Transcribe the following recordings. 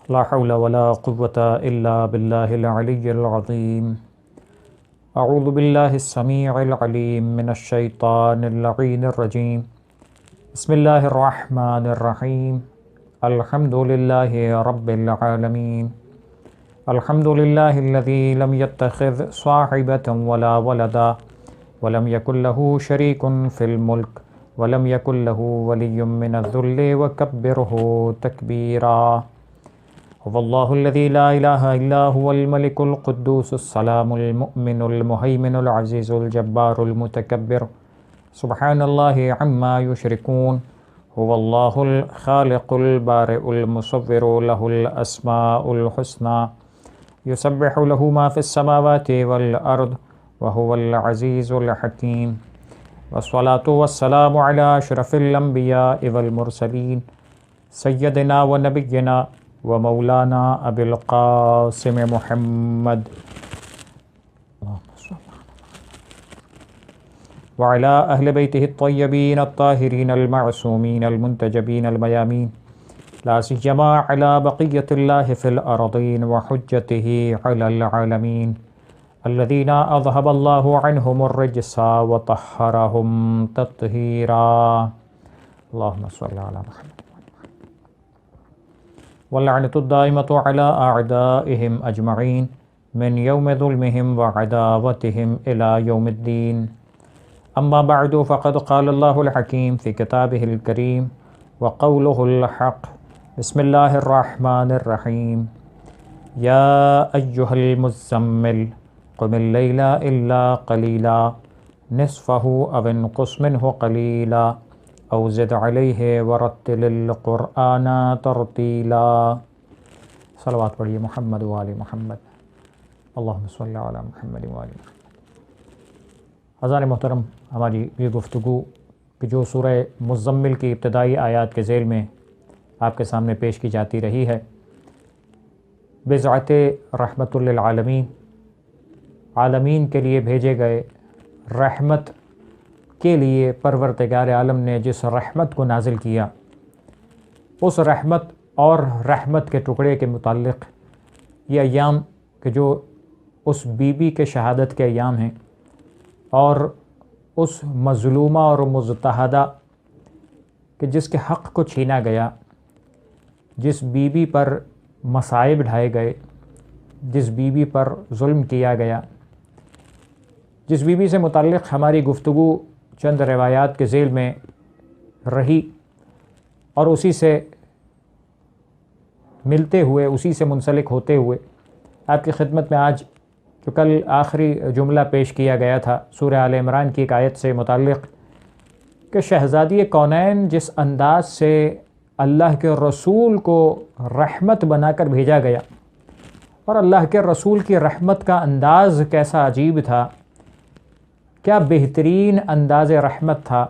لا حول ولا قوة إلا بالله العلي العظيم. أعوذ بالله السميع العليم من الشيطان اللعين الرجيم. بسم الله الرحمن الرحيم. الحمد لله رب العالمين. الحمد لله الذي لم يتخذ صاحبة ولا ولدا ولم يكن له شريك في الملك ولم يكن له ولي من الذل وكبره تكبيرا. هو الله الذي لا إله إلا هو الملك القدوس السلام المؤمن المهيمن العزيز الجبار المتكبر سبحان الله عما يشركون. هو الله الخالق البارئ المصور له الأسماء الحسنى يسبح له ما في السماوات والأرض وهو العزيز الحكيم. والصلاة والسلام على أشرف الأنبياء والمرسلين سيدنا ونبينا ومولانا أبي القاسم محمد وعلى أهل بيته الطيبين الطاهرين المعصومين المنتجبين الميامين لا سيما على بقية الله في الأرضين وحجته على العالمين الذين أذهب الله عنهم الرجس وطهرهم تطهيرا. اللهم صل على محمد. واللعنة الدائمة على أعدائهم أجمعين من يوم ظلمهم وعداوتهم إلى يوم الدين. أما بعد فقد قال الله الحكيم في كتابه الكريم وقوله الحق. بسم الله الرحمن الرحيم. يا أيها المزمل قم الليل إلا قليلا نصفه أو انقص منه قليلا أو زد عليه ورتل القرآن ترتیلا. صلوات پڑھیے محمد و آل محمد. اللہم صلی علی محمد و آل محمد. حضرات محترم، ہماری یہ گفتگو کہ جو سورہ مزمل کی ابتدائی آیات کے ذیل میں آپ کے سامنے پیش کی جاتی رہی ہے، بذات رحمت للعالمین، عالمین کے لیے بھیجے گئے رحمت کے لیے پروردگار عالم نے جس رحمت کو نازل کیا، اس رحمت اور رحمت کے ٹکڑے کے متعلق یہ ایام کہ جو اس بی بی کے شہادت کے ایام ہیں، اور اس مظلومہ اور مضطہدہ کہ جس کے حق کو چھینا گیا، جس بی بی پر مصائب ڈھائے گئے، جس بی بی پر ظلم کیا گیا، جس بی بی سے متعلق ہماری گفتگو چند روایات کے ذیل میں رہی، اور اسی سے ملتے ہوئے، اسی سے منسلک ہوتے ہوئے آپ کی خدمت میں آج جو کل آخری جملہ پیش کیا گیا تھا سورہ آل عمران کی ایک آیت سے متعلق کہ شہزادی کونین جس انداز سے اللہ کے رسول کو رحمت بنا کر بھیجا گیا، اور اللہ کے رسول کی رحمت کا انداز کیسا عجیب تھا، کیا بہترین انداز رحمت تھا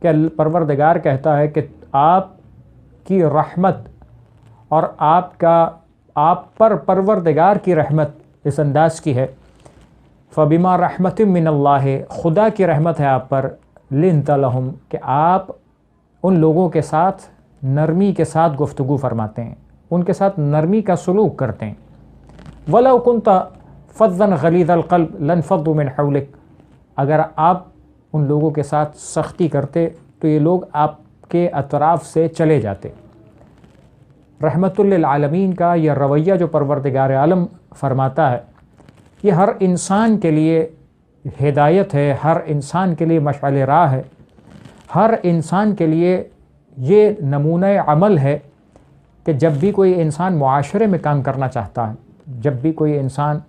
کہ پروردگار کہتا ہے کہ آپ کی رحمت اور آپ پر پروردگار کی رحمت اس انداز کی ہے. فبما رحمت من اللہ، خدا کی رحمت ہے آپ پر، لنت لہم، کہ آپ ان لوگوں کے ساتھ نرمی کے ساتھ گفتگو فرماتے ہیں، ان کے ساتھ نرمی کا سلوک کرتے ہیں. ولو کنت فظا غلیظ القلب لانفضوا من حولک، اگر آپ ان لوگوں کے ساتھ سختی کرتے تو یہ لوگ آپ کے اطراف سے چلے جاتے. رحمت للعالمین کا یہ رویہ جو پروردگار عالم فرماتا ہے، یہ ہر انسان کے لیے ہدایت ہے، ہر انسان کے لیے مشعل راہ ہے، ہر انسان کے لیے یہ نمونہ عمل ہے کہ جب بھی کوئی انسان معاشرے میں کام کرنا چاہتا ہے، جب بھی کوئی انسان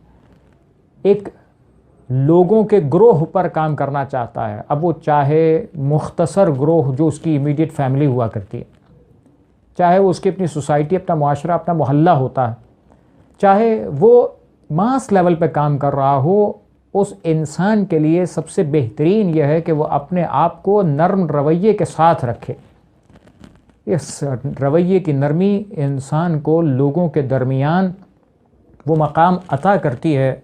ایک لوگوں کے گروہ پر کام کرنا چاہتا ہے، اب وہ چاہے مختصر گروہ جو اس کی امیڈیٹ فیملی ہوا کرتی ہے، چاہے وہ اس کی اپنی سوسائٹی، اپنا معاشرہ، اپنا محلہ ہوتا ہے، چاہے وہ ماس لیول پہ کام کر رہا ہو، اس انسان کے لیے سب سے بہترین یہ ہے کہ وہ اپنے آپ کو نرم رویے کے ساتھ رکھے. اس رویے کی نرمی انسان کو لوگوں کے درمیان وہ مقام عطا کرتی ہے،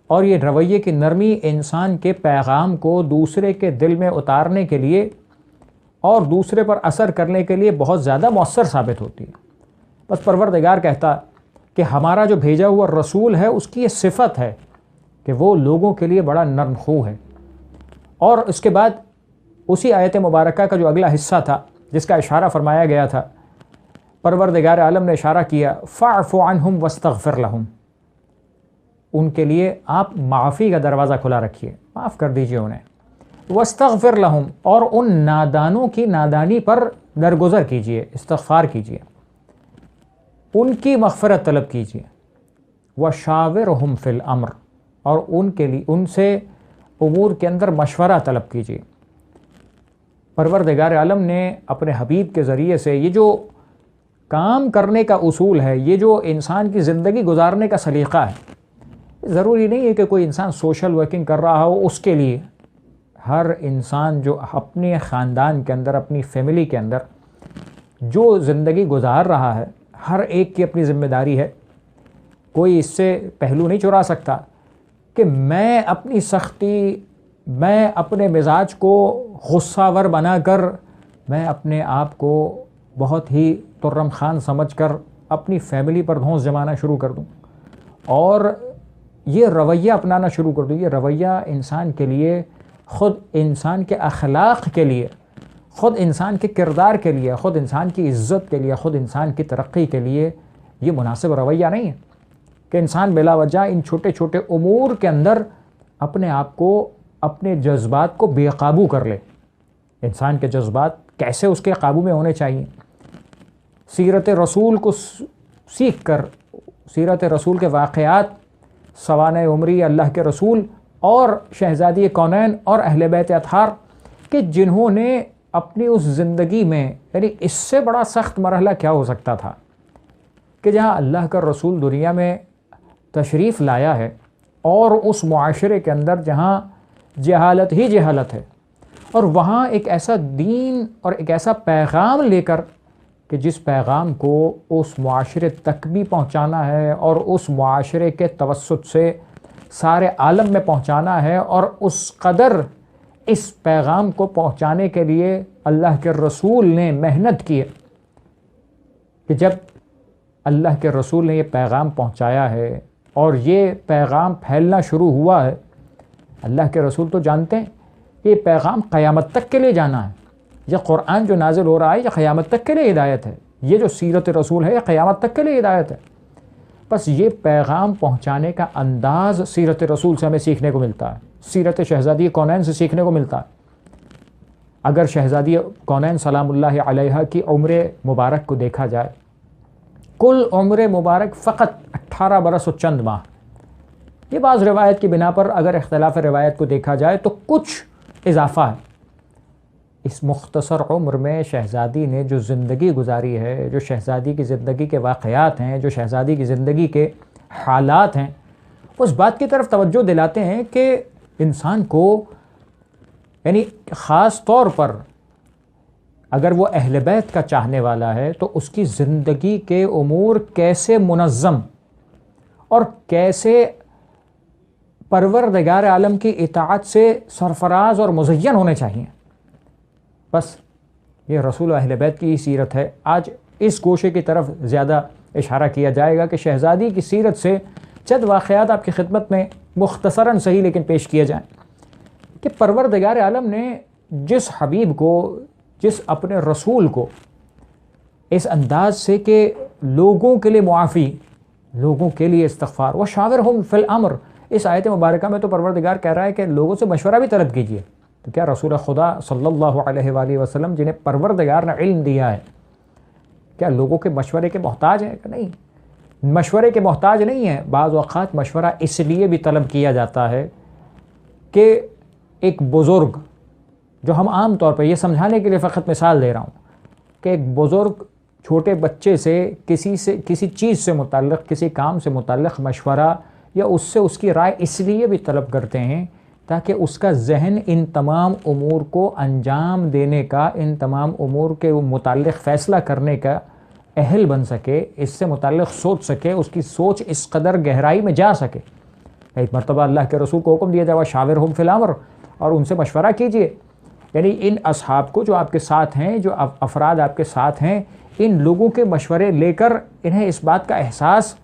اور یہ رویے کی نرمی انسان کے پیغام کو دوسرے کے دل میں اتارنے کے لیے اور دوسرے پر اثر کرنے کے لیے بہت زیادہ مؤثر ثابت ہوتی ہے. بس پروردگار کہتا کہ ہمارا جو بھیجا ہوا رسول ہے اس کی یہ صفت ہے کہ وہ لوگوں کے لیے بڑا نرم خو ہے۔ اور اس کے بعد اسی آیت مبارکہ کا جو اگلا حصہ تھا جس کا اشارہ فرمایا گیا تھا، پروردگار عالم نے اشارہ کیا فاعف عنہم واستغفر لہم، ان کے لیے آپ معافی کا دروازہ کھلا رکھیے، معاف کر دیجئے انہیں، واستغفر لہم، اور ان نادانوں کی نادانی پر درگزر کیجئے، استغفار کیجئے، ان کی مغفرت طلب کیجئے، وشاورہم فی الامر، اور ان کے لیے ان سے امور کے اندر مشورہ طلب کیجئے۔ پروردگار عالم نے اپنے حبیب کے ذریعے سے یہ جو کام کرنے کا اصول ہے، یہ جو انسان کی زندگی گزارنے کا سلیقہ ہے، ضروری نہیں ہے کہ کوئی انسان سوشل ورکنگ کر رہا ہو اس کے لیے، ہر انسان جو اپنے خاندان کے اندر، اپنی فیملی کے اندر جو زندگی گزار رہا ہے، ہر ایک کی اپنی ذمہ داری ہے۔ کوئی اس سے پہلو نہیں چرا سکتا کہ میں اپنی سختی، میں اپنے مزاج کو غصہ ور بنا کر، میں اپنے آپ کو بہت ہی ترم خان سمجھ کر اپنی فیملی پر دھونس جمانا شروع کر دوں اور یہ رویہ اپنانا شروع کر دوں۔ یہ رویہ انسان کے لیے، خود انسان کے اخلاق کے لیے، خود انسان کے کردار کے لیے، خود انسان کی عزت کے لیے، خود انسان کی ترقی کے لیے یہ مناسب رویہ نہیں ہے کہ انسان بلا وجہ ان چھوٹے چھوٹے امور کے اندر اپنے آپ کو، اپنے جذبات کو بے قابو کر لے۔ انسان کے جذبات کیسے اس کے قابو میں ہونے چاہیے؟ سیرت رسول کو سیکھ کر، سیرت رسول کے واقعات، سوانح عمری اللہ کے رسول اور شہزادی کونین اور اہل بیت اطہار کہ جنہوں نے اپنی اس زندگی میں، یعنی اس سے بڑا سخت مرحلہ کیا ہو سکتا تھا کہ جہاں اللہ کا رسول دنیا میں تشریف لایا ہے اور اس معاشرے کے اندر جہاں جہالت ہی جہالت ہے، اور وہاں ایک ایسا دین اور ایک ایسا پیغام لے کر کہ جس پیغام کو اس معاشرے تک بھی پہنچانا ہے اور اس معاشرے کے توسط سے سارے عالم میں پہنچانا ہے، اور اس قدر اس پیغام کو پہنچانے کے لیے اللہ کے رسول نے محنت کی ہے کہ جب اللہ کے رسول نے یہ پیغام پہنچایا ہے اور یہ پیغام پھیلنا شروع ہوا ہے، اللہ کے رسول تو جانتے ہیں کہ یہ پیغام قیامت تک کے لیے جانا ہے۔ یہ قرآن جو نازل ہو رہا ہے یہ قیامت تک کے لیے ہدایت ہے، یہ جو سیرت رسول ہے یہ قیامت تک کے لیے ہدایت ہے۔ بس یہ پیغام پہنچانے کا انداز سیرت رسول سے ہمیں سیکھنے کو ملتا ہے، سیرت شہزادی کونین سے سیکھنے کو ملتا ہے۔ اگر شہزادی کونین سلام اللہ علیہا کی عمر مبارک کو دیکھا جائے، کل عمر مبارک فقط 18 برس و چند ماہ۔ یہ بعض روایت کی بنا پر اگر اختلاف روایت کو دیکھا جائے تو کچھ اضافہ ہے۔ اس مختصر عمر میں شہزادی نے جو زندگی گزاری ہے، جو شہزادی کی زندگی کے واقعات ہیں، جو شہزادی کی زندگی کے حالات ہیں، اس بات کی طرف توجہ دلاتے ہیں کہ انسان کو، یعنی خاص طور پر اگر وہ اہل بیت کا چاہنے والا ہے تو اس کی زندگی کے امور کیسے منظم اور کیسے پروردگار عالم کی اطاعت سے سرفراز اور مزین ہونے چاہیے۔ بس یہ رسول و اہل بیت کی سیرت ہے۔ آج اس گوشے کی طرف زیادہ اشارہ کیا جائے گا کہ شہزادی کی سیرت سے چند واقعات آپ کی خدمت میں مختصراً صحیح لیکن پیش کیے جائیں کہ پروردگار عالم نے جس حبیب کو، جس اپنے رسول کو اس انداز سے کہ لوگوں کے لیے معافی، لوگوں کے لیے استغفار، وشاورہم فی الامر، اس آیت مبارکہ میں تو پروردگار کہہ رہا ہے کہ لوگوں سے مشورہ بھی طلب کیجیے۔ تو کیا رسول خدا صلی اللہ علیہ وآلہ وسلم جنہیں پروردگار نے علم دیا ہے، کیا لوگوں کے مشورے کے محتاج ہیں؟ کہ نہیں، مشورے کے محتاج نہیں ہیں۔ بعض اوقات مشورہ اس لیے بھی طلب کیا جاتا ہے کہ ایک بزرگ، جو ہم عام طور پر یہ سمجھانے کے لیے فقط مثال دے رہا ہوں کہ ایک بزرگ چھوٹے بچے سے کسی چیز سے متعلق، کسی کام سے متعلق مشورہ یا اس سے اس کی رائے اس لیے بھی طلب کرتے ہیں تاکہ اس کا ذہن ان تمام امور کو انجام دینے کا، ان تمام امور کے متعلق فیصلہ کرنے کا اہل بن سکے، اس سے متعلق سوچ سکے، اس کی سوچ اس قدر گہرائی میں جا سکے۔ ایک مرتبہ اللہ کے رسول کو حکم دیا جائے شاورہم فی الامر، اور ان سے مشورہ کیجیے۔ یعنی ان اصحاب کو جو آپ کے ساتھ ہیں، جو افراد آپ کے ساتھ ہیں، ان لوگوں کے مشورے لے کر انہیں اس بات کا احساس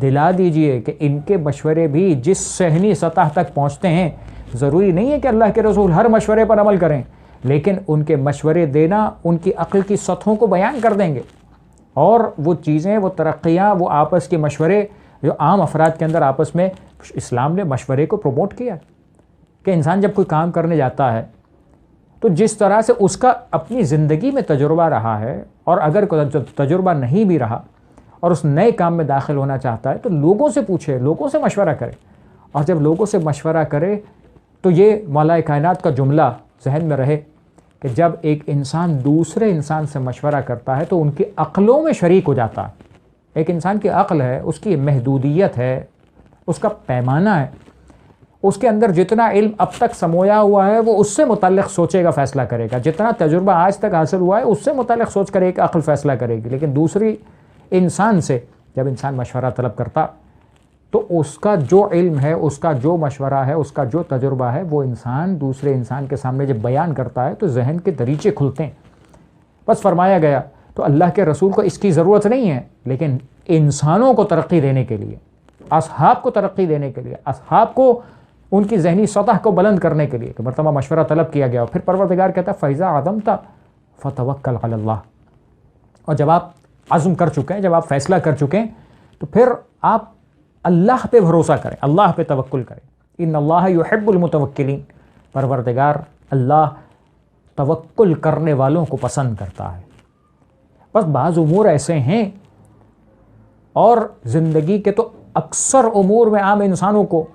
دلا دیجئے کہ ان کے مشورے بھی جس ذہنی سطح تک پہنچتے ہیں، ضروری نہیں ہے کہ اللہ کے رسول ہر مشورے پر عمل کریں، لیکن ان کے مشورے دینا ان کی عقل کی سطحوں کو بیان کر دیں گے، اور وہ چیزیں، وہ ترقیاں، وہ آپس کے مشورے جو عام افراد کے اندر آپس میں، اسلام نے مشورے کو پروموٹ کیا کہ انسان جب کوئی کام کرنے جاتا ہے تو جس طرح سے اس کا اپنی زندگی میں تجربہ رہا ہے، اور اگر کوئی تجربہ نہیں بھی رہا اور اس نئے کام میں داخل ہونا چاہتا ہے تو لوگوں سے پوچھے، لوگوں سے مشورہ کرے، اور جب لوگوں سے مشورہ کرے تو یہ مولا کائنات کا جملہ ذہن میں رہے کہ جب ایک انسان دوسرے انسان سے مشورہ کرتا ہے تو ان کی عقلوں میں شریک ہو جاتا ہے۔ ایک انسان کی عقل ہے، اس کی محدودیت ہے، اس کا پیمانہ ہے، اس کے اندر جتنا علم اب تک سمویا ہوا ہے وہ اس سے متعلق سوچے گا، فیصلہ کرے گا، جتنا تجربہ آج تک حاصل ہوا ہے اس سے متعلق سوچ کر ایک عقل فیصلہ کرے گی۔ لیکن دوسری انسان سے جب انسان مشورہ طلب کرتا تو اس کا جو علم ہے، اس کا جو مشورہ ہے، اس کا جو تجربہ ہے، وہ انسان دوسرے انسان کے سامنے جب بیان کرتا ہے تو ذہن کے دریچے کھلتے ہیں۔ بس فرمایا گیا تو اللہ کے رسول کو اس کی ضرورت نہیں ہے، لیکن انسانوں کو ترقی دینے کے لیے، اصحاب کو ترقی دینے کے لیے، اصحاب کو ان کی ذہنی سطح کو بلند کرنے کے لیے کہ مرتبہ مشورہ طلب کیا گیا، اور پھر پروردگار کہتا ہے فَإِذَا عَزَمْتَ فَتَوَكَّلْ عَلَى اللَّهِ، اور جب آپ عزم کر چکے ہیں، جب آپ فیصلہ کر چکے ہیں تو پھر آپ اللہ پہ بھروسہ کریں، اللہ پہ توکل کریں۔ ان اللہ یحب المتوکلین، پروردگار اللہ توکل کرنے والوں کو پسند کرتا ہے۔ بس بعض امور ایسے ہیں، اور زندگی کے تو اکثر امور میں عام انسانوں کو،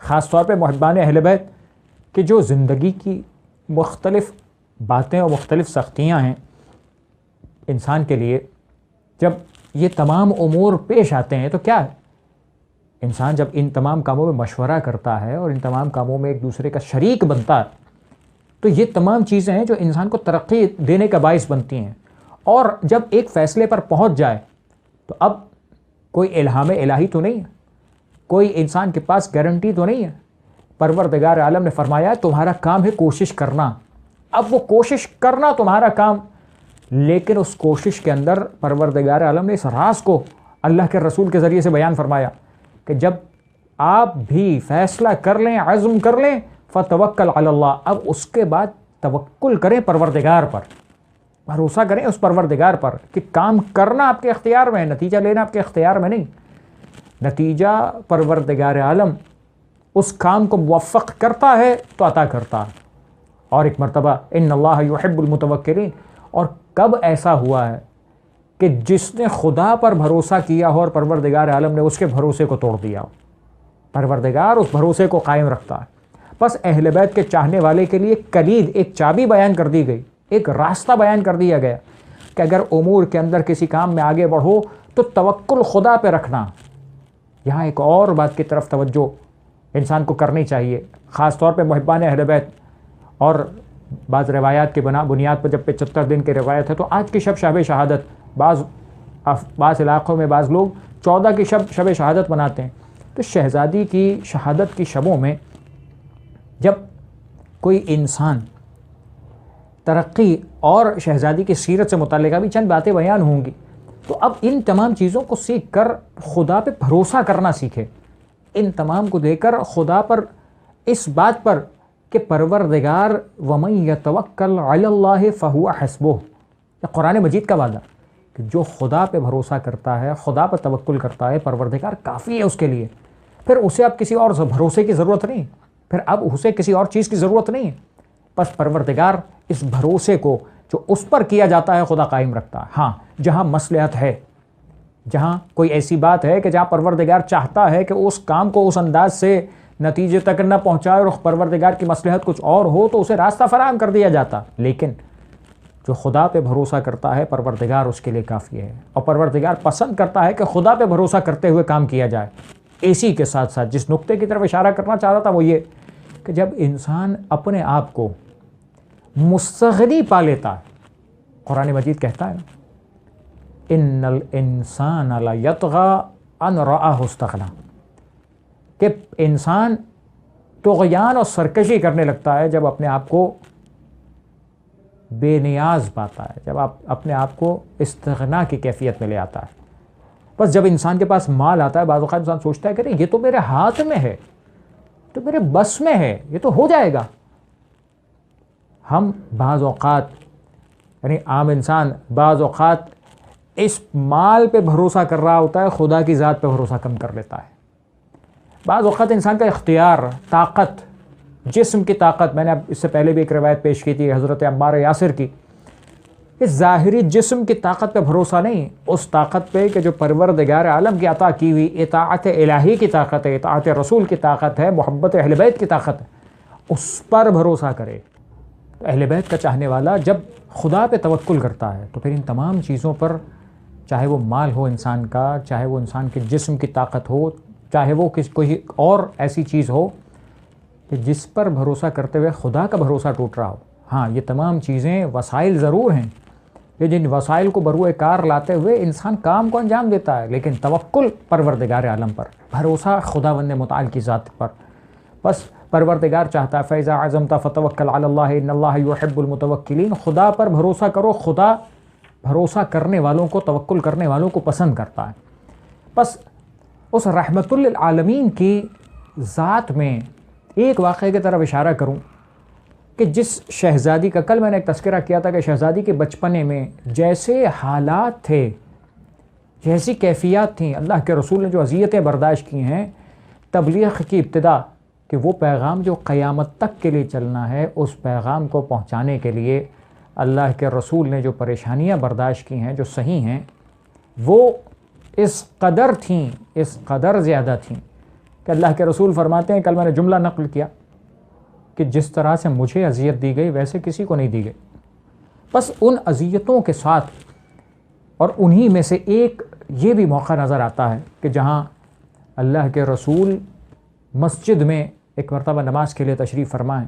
خاص طور پہ محبان اہل بیت، کہ جو زندگی کی مختلف باتیں اور مختلف سختیاں ہیں انسان کے لیے، جب یہ تمام امور پیش آتے ہیں تو کیا ہے، انسان جب ان تمام کاموں میں مشورہ کرتا ہے اور ان تمام کاموں میں ایک دوسرے کا شریک بنتا ہے تو یہ تمام چیزیں ہیں جو انسان کو ترقی دینے کا باعث بنتی ہیں۔ اور جب ایک فیصلے پر پہنچ جائے تو اب کوئی الہام الہی تو نہیں ہے، کوئی انسان کے پاس گارنٹی تو نہیں ہے۔ پروردگار عالم نے فرمایا تمہارا کام ہے کوشش کرنا، اب وہ کوشش کرنا تمہارا کام، لیکن اس کوشش کے اندر پروردگار عالم نے اس راز کو اللہ کے رسول کے ذریعے سے بیان فرمایا کہ جب آپ بھی فیصلہ کر لیں، عزم کر لیں، فَتَوَكَّلْ عَلَى اللَّهِ، اب اس کے بعد توکل کریں پروردگار پر، بھروسہ کریں اس پروردگار پر کہ کام کرنا آپ کے اختیار میں ہے، نتیجہ لینا آپ کے اختیار میں نہیں، نتیجہ پروردگار عالم اس کام کو موفق کرتا ہے تو عطا کرتا ہے۔ اور ایک مرتبہ ان اللہ یحب المتوکلین، اور کب ایسا ہوا ہے کہ جس نے خدا پر بھروسہ کیا ہو اور پروردگار عالم نے اس کے بھروسے کو توڑ دیا ہو، پروردگار اس بھروسے کو قائم رکھتا ہے۔ بس اہل بیت کے چاہنے والے کے لیے کلید، ایک چابی بیان کر دی گئی، ایک راستہ بیان کر دیا گیا کہ اگر امور کے اندر کسی کام میں آگے بڑھو تو توکل خدا پہ رکھنا۔ یہاں ایک اور بات کی طرف توجہ انسان کو کرنی چاہیے، خاص طور پہ محبان اہل بیت، اور بعض روایات کی بنیاد پر جب 75 دن کی روایت ہے تو آج کی شب شہادت، بعض علاقوں میں بعض لوگ 14 کی شب شہادت مناتے ہیں۔ تو شہزادی کی شہادت کی شبوں میں جب کوئی انسان ترقی اور شہزادی کی سیرت سے متعلقہ بھی چند باتیں بیان ہوں گی، تو اب ان تمام چیزوں کو سیکھ کر خدا پہ بھروسہ کرنا سیکھے، ان تمام کو دے کر خدا پر، اس بات پر کہ پروردگار وَمَن يَتَوَكَّلْ عَلَى اللَّهِ فَهُوَ حَسْبُهُ، یہ قرآن مجید کا وعدہ کہ جو خدا پہ بھروسہ کرتا ہے، خدا پر توکل کرتا ہے، پروردگار کافی ہے اس کے لیے، پھر اسے اب کسی اور بھروسے کی ضرورت نہیں، پھر اب اسے کسی اور چیز کی ضرورت نہیں ہے، بس پروردگار اس بھروسے کو جو اس پر کیا جاتا ہے خدا قائم رکھتا ہے۔ ہاں جہاں مصلحت ہے، جہاں کوئی ایسی بات ہے کہ جہاں پروردگار چاہتا ہے کہ اس کام کو اس انداز سے نتیجے تک نہ پہنچائے اور پروردگار کی مصلحت کچھ اور ہو تو اسے راستہ فراہم کر دیا جاتا، لیکن جو خدا پہ بھروسہ کرتا ہے پروردگار اس کے لیے کافی ہے، اور پروردگار پسند کرتا ہے کہ خدا پہ بھروسہ کرتے ہوئے کام کیا جائے۔ اسی کے ساتھ ساتھ جس نقطے کی طرف اشارہ کرنا چاہ رہا تھا وہ یہ کہ جب انسان اپنے آپ کو مستغنی پا لیتا ہے، قرآن مجید کہتا ہے ان الانسان لیطغی ان رآہ استغنی، کہ انسان طغیان اور سرکشی کرنے لگتا ہے جب اپنے آپ کو بے نیاز پاتا ہے، جب آپ اپنے آپ کو استغنا کی کیفیت میں لے آتا ہے۔ بس جب انسان کے پاس مال آتا ہے، بعض اوقات انسان سوچتا ہے کہ نہیں یہ تو میرے ہاتھ میں ہے، تو میرے بس میں ہے، یہ تو ہو جائے گا۔ ہم بعض اوقات یعنی عام انسان بعض اوقات اس مال پہ بھروسہ کر رہا ہوتا ہے، خدا کی ذات پہ بھروسہ کم کر لیتا ہے۔ بعض اوقات انسان کا اختیار، طاقت، جسم کی طاقت، میں نے اب اس سے پہلے بھی ایک روایت پیش کی تھی حضرت عمار یاسر کی، کہ ظاہری جسم کی طاقت پہ بھروسہ نہیں، اس طاقت پہ کہ جو پروردگار عالم کی عطا کی ہوئی اطاعت الہی کی طاقت ہے، اطاعت رسول کی طاقت ہے، محبت اہل بیت کی طاقت ہے، اس پر بھروسہ کرے۔ تو اہل بیت کا چاہنے والا جب خدا پہ توکل کرتا ہے تو پھر ان تمام چیزوں پر، چاہے وہ مال ہو انسان کا، چاہے وہ انسان کے جسم کی طاقت ہو، چاہے وہ کوئی اور ایسی چیز ہو کہ جس پر بھروسہ کرتے ہوئے خدا کا بھروسہ ٹوٹ رہا ہو، ہاں یہ تمام چیزیں وسائل ضرور ہیں، یہ جن وسائل کو بروئے کار لاتے ہوئے انسان کام کو انجام دیتا ہے، لیکن توکل پروردگار عالم پر، بھروسہ خداوند متعال کی ذات پر۔ بس پروردگار چاہتا ہے فَإِذَا عَزَمْتَ فَتَوَكَّلْ عَلَى اللَّهِ إِنَّ اللَّهَ يُحِبُّ الْمُتَوَكِّلِينَ، خدا پر بھروسہ کرو، خدا بھروسہ کرنے والوں کو، توکل کرنے والوں کو پسند کرتا ہے۔ بس اس رحمت للعالمین کی ذات میں ایک واقعے کی طرف اشارہ کروں کہ جس شہزادی کا کل میں نے ایک تذکرہ کیا تھا کہ شہزادی کے بچپنے میں جیسے حالات تھے، جیسی کیفیات تھیں، اللہ کے رسول نے جو اذیتیں برداشت کی ہیں، تبلیغ کی ابتدا کہ وہ پیغام جو قیامت تک کے لیے چلنا ہے، اس پیغام کو پہنچانے کے لیے اللہ کے رسول نے جو پریشانیاں برداشت کی ہیں، جو صحیح ہیں، وہ اس قدر تھیں، اس قدر زیادہ تھیں کہ اللہ کے رسول فرماتے ہیں، کل میں نے جملہ نقل کیا کہ جس طرح سے مجھے اذیت دی گئی ویسے کسی کو نہیں دی گئی۔ بس ان اذیتوں کے ساتھ، اور انہی میں سے ایک یہ بھی موقع نظر آتا ہے کہ جہاں اللہ کے رسول مسجد میں ایک مرتبہ نماز کے لیے تشریف فرمائیں،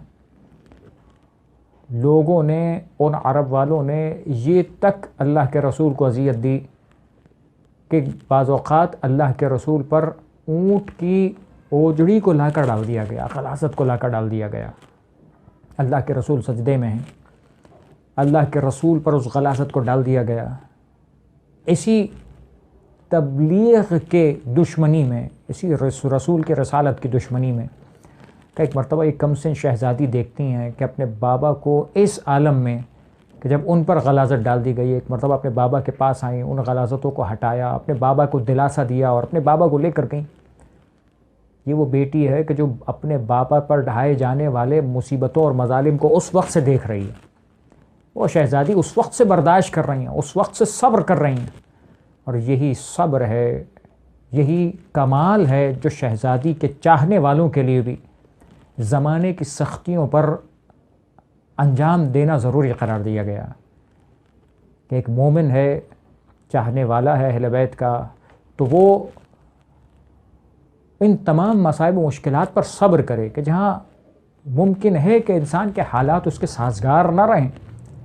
لوگوں نے، ان عرب والوں نے یہ تک اللہ کے رسول کو اذیت دی کہ بعض اوقات اللہ کے رسول پر اونٹ کی اوجڑی کو لا کر ڈال دیا گیا، غلاظت کو لا کر ڈال دیا گیا۔ اللہ کے رسول سجدے میں ہیں، اللہ کے رسول پر اس غلاظت کو ڈال دیا گیا۔ اسی تبلیغ کے دشمنی میں، اسی رسول کے رسالت کی دشمنی میں کہ ایک مرتبہ ایک کم سن شہزادی دیکھتی ہیں کہ اپنے بابا کو اس عالم میں، کہ جب ان پر غلاظت ڈال دی گئی، ایک مرتبہ اپنے بابا کے پاس آئیں، ان غلاظتوں کو ہٹایا، اپنے بابا کو دلاسا دیا اور اپنے بابا کو لے کر گئیں۔ یہ وہ بیٹی ہے کہ جو اپنے بابا پر ڈھائے جانے والے مصیبتوں اور مظالم کو اس وقت سے دیکھ رہی ہے، وہ شہزادی اس وقت سے برداشت کر رہی ہیں، اس وقت سے صبر کر رہی ہیں، اور یہی صبر ہے، یہی کمال ہے جو شہزادی کے چاہنے والوں کے لیے بھی زمانے کی سختیوں پر انجام دینا ضروری قرار دیا گیا کہ ایک مومن ہے، چاہنے والا ہے اہل بیت کا، تو وہ ان تمام مصائب و مشکلات پر صبر کرے کہ جہاں ممکن ہے کہ انسان کے حالات اس کے سازگار نہ رہیں،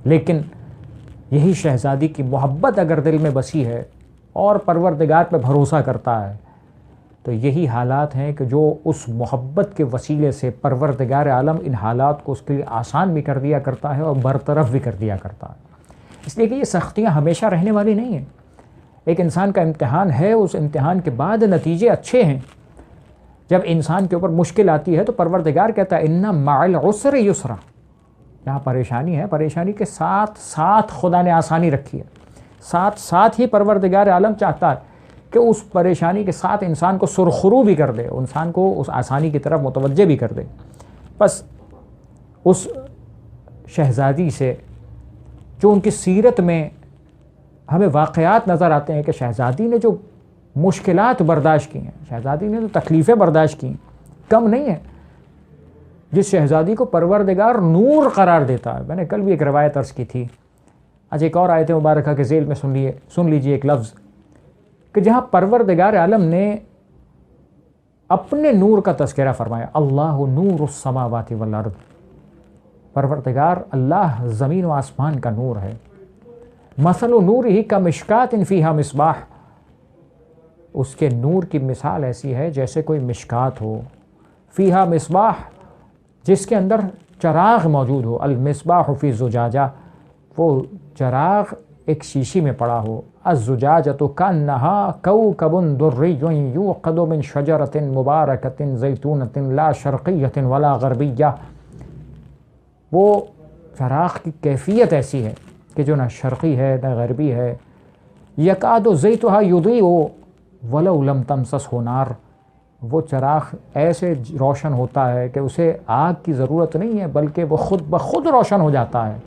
لیکن یہی شہزادی کی محبت اگر دل میں بسی ہے اور پروردگار پہ بھروسہ کرتا ہے تو یہی حالات ہیں کہ جو اس محبت کے وسیلے سے پروردگار عالم ان حالات کو اس کے لیے آسان بھی کر دیا کرتا ہے اور برطرف بھی کر دیا کرتا ہے۔ اس لیے کہ یہ سختیاں ہمیشہ رہنے والی نہیں ہیں، ایک انسان کا امتحان ہے، اس امتحان کے بعد نتیجے اچھے ہیں۔ جب انسان کے اوپر مشکل آتی ہے تو پروردگار کہتا ہے اِنَّ مَعَ الْعُسْرِ یُسْرًا، جہاں پریشانی ہے، پریشانی کے ساتھ ساتھ خدا نے آسانی رکھی ہے، ساتھ ساتھ ہی پروردگار عالم چاہتا ہے کہ اس پریشانی کے ساتھ انسان کو سرخرو بھی کر دے، انسان کو اس آسانی کی طرف متوجہ بھی کر دے۔ بس اس شہزادی سے جو ان کی سیرت میں ہمیں واقعات نظر آتے ہیں کہ شہزادی نے جو مشکلات برداشت کی ہیں، شہزادی نے جو تکلیفیں برداشت کی ہیں، کم نہیں ہیں۔ جس شہزادی کو پروردگار نور قرار دیتا ہے، میں نے کل بھی ایک روایت عرض کی تھی، آج ایک اور آیت مبارکہ کے ذیل میں سن لیجئے ایک لفظ کہ جہاں پروردگار عالم نے اپنے نور کا تذکرہ فرمایا، اللہ نور السماوات والارض، پروردگار اللہ زمین و آسمان کا نور ہے، مثل نورہ کمشکات فیہا مصباح، اس کے نور کی مثال ایسی ہے جیسے کوئی مشکات ہو، فیہا مصباح، جس کے اندر چراغ موجود ہو، المصباح فی زجاجہ، وہ چراغ ایک شیشی میں پڑا ہو، الزجاجۃ کانہا کوکب دری یوقد من شجرۃ مبارکۃ زیتونۃ لا شرقیۃ ولا غربیہ، وہ چراغ کی کیفیت ایسی ہے کہ جو نہ شرقی ہے نہ غربی ہے، یکاد زیتھا یضیء ولو لم تمسسہ نار، وہ چراغ ایسے روشن ہوتا ہے کہ اسے آگ کی ضرورت نہیں ہے بلکہ وہ خود بخود روشن ہو جاتا ہے۔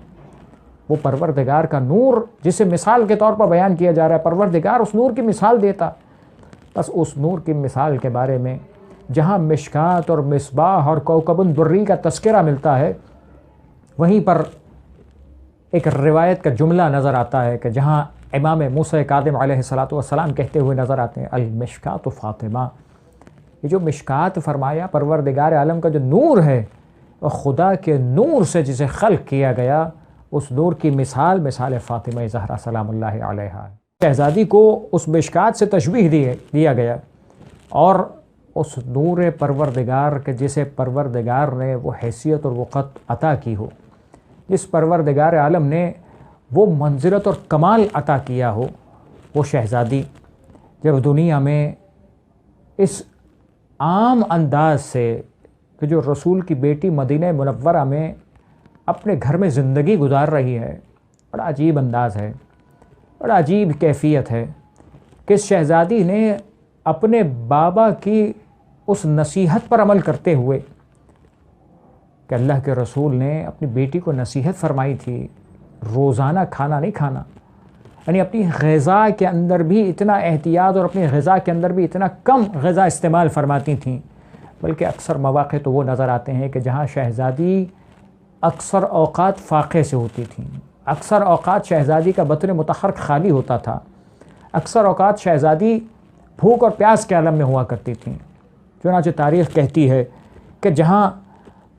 وہ پروردگار کا نور جسے مثال کے طور پر بیان کیا جا رہا ہے، پروردگار اس نور کی مثال دیتا، بس اس نور کی مثال کے بارے میں جہاں مشکات اور مصباح اور کوکب دری کا تذکرہ ملتا ہے، وہیں پر ایک روایت کا جملہ نظر آتا ہے کہ جہاں امام موسیٰ کاظم علیہ السلام کہتے ہوئے نظر آتے ہیں المشکات فاطمہ، یہ جو مشکات فرمایا پروردگار عالم کا جو نور ہے، وہ خدا کے نور سے جسے خلق کیا گیا، اس نور کی مثال فاطمہ زہرا سلام اللہ علیہا ہے۔ شہزادی کو اس مشکات سے تشبیہ دیا گیا، اور اس نور پروردگار کے جسے پروردگار نے وہ حیثیت اور وقت عطا کی ہو، جس پروردگار عالم نے وہ منزلت اور کمال عطا کیا ہو، وہ شہزادی جب دنیا میں اس عام انداز سے کہ جو رسول کی بیٹی مدینہ منورہ میں اپنے گھر میں زندگی گزار رہی ہے، بڑا عجیب انداز ہے، بڑا عجیب کیفیت ہے کہ اس شہزادی نے اپنے بابا کی اس نصیحت پر عمل کرتے ہوئے کہ اللہ کے رسول نے اپنی بیٹی کو نصیحت فرمائی تھی روزانہ کھانا نہیں کھانا، یعنی اپنی غذا کے اندر بھی اتنا احتیاط اور اپنی غذا کے اندر بھی اتنا کم غذا استعمال فرماتی تھیں، بلکہ اکثر مواقع تو وہ نظر آتے ہیں کہ جہاں شہزادی اکثر اوقات فاقے سے ہوتی تھیں، اکثر اوقات شہزادی کا بطن متحرک خالی ہوتا تھا، اکثر اوقات شہزادی بھوک اور پیاس کے عالم میں ہوا کرتی تھیں۔ چنانچہ تاریخ کہتی ہے کہ جہاں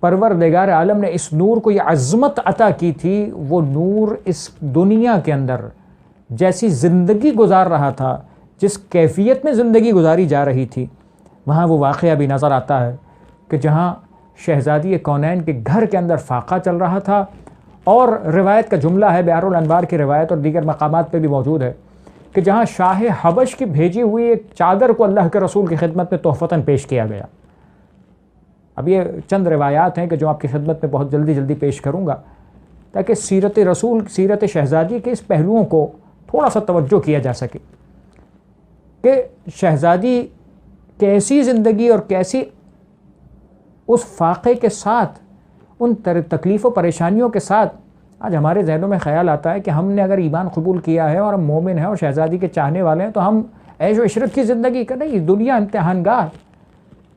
پروردگار عالم نے اس نور کو یہ عظمت عطا کی تھی، وہ نور اس دنیا کے اندر جیسی زندگی گزار رہا تھا، جس کیفیت میں زندگی گزاری جا رہی تھی، وہاں وہ واقعہ بھی نظر آتا ہے کہ جہاں شہزادی کونین کے گھر کے اندر فاقہ چل رہا تھا، اور روایت کا جملہ ہے، بحر الانوار کی روایت اور دیگر مقامات پہ بھی موجود ہے کہ جہاں شاہ حبش کی بھیجی ہوئی ایک چادر کو اللہ کے رسول کی خدمت میں تحفتاً پیش کیا گیا۔ اب یہ چند روایات ہیں کہ جو آپ کی خدمت میں بہت جلدی پیش کروں گا، تاکہ سیرت رسول، سیرت شہزادی کے اس پہلوؤں کو تھوڑا سا توجہ کیا جا سکے کہ شہزادی کیسی زندگی اور کیسی اس فاقے کے ساتھ، ان تکلیف و پریشانیوں کے ساتھ، آج ہمارے ذہنوں میں خیال آتا ہے کہ ہم نے اگر ایمان قبول کیا ہے اور ہم مومن ہیں اور شہزادی کے چاہنے والے ہیں تو ہم عیش و عشرت کی زندگی کا نہیں، دنیا امتحان گاہ۔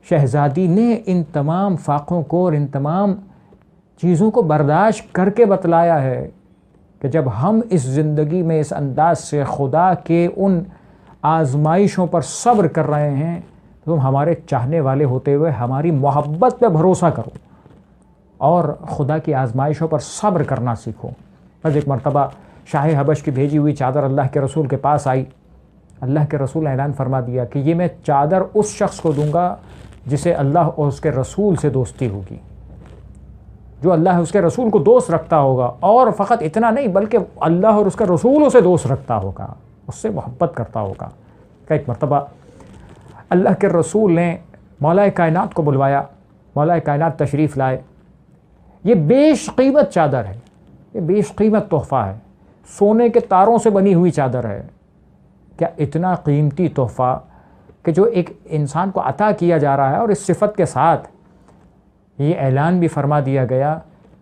شہزادی نے ان تمام فاقوں کو اور ان تمام چیزوں کو برداشت کر کے بتلایا ہے کہ جب ہم اس زندگی میں اس انداز سے خدا کے ان آزمائشوں پر صبر کر رہے ہیں تو تم ہمارے چاہنے والے ہوتے ہوئے ہماری محبت پہ بھروسہ کرو اور خدا کی آزمائشوں پر صبر کرنا سیکھو۔ بس ایک مرتبہ شاہ حبش کی بھیجی ہوئی چادر اللہ کے رسول کے پاس آئی، اللہ کے رسول نے اعلان فرما دیا کہ یہ میں چادر اس شخص کو دوں گا جسے اللہ اور اس کے رسول سے دوستی ہوگی، جو اللہ اس کے رسول کو دوست رکھتا ہوگا، اور فقط اتنا نہیں بلکہ اللہ اور اس کے رسول اسے دوست رکھتا ہوگا، اس سے محبت کرتا ہوگا۔ کہ ایک مرتبہ اللہ کے رسول نے مولا کائنات کو بلوایا، مولا کائنات تشریف لائے، یہ بیش قیمت چادر ہے، یہ بیش قیمت تحفہ ہے، سونے کے تاروں سے بنی ہوئی چادر ہے۔ کیا اتنا قیمتی تحفہ کہ جو ایک انسان کو عطا کیا جا رہا ہے، اور اس صفت کے ساتھ یہ اعلان بھی فرما دیا گیا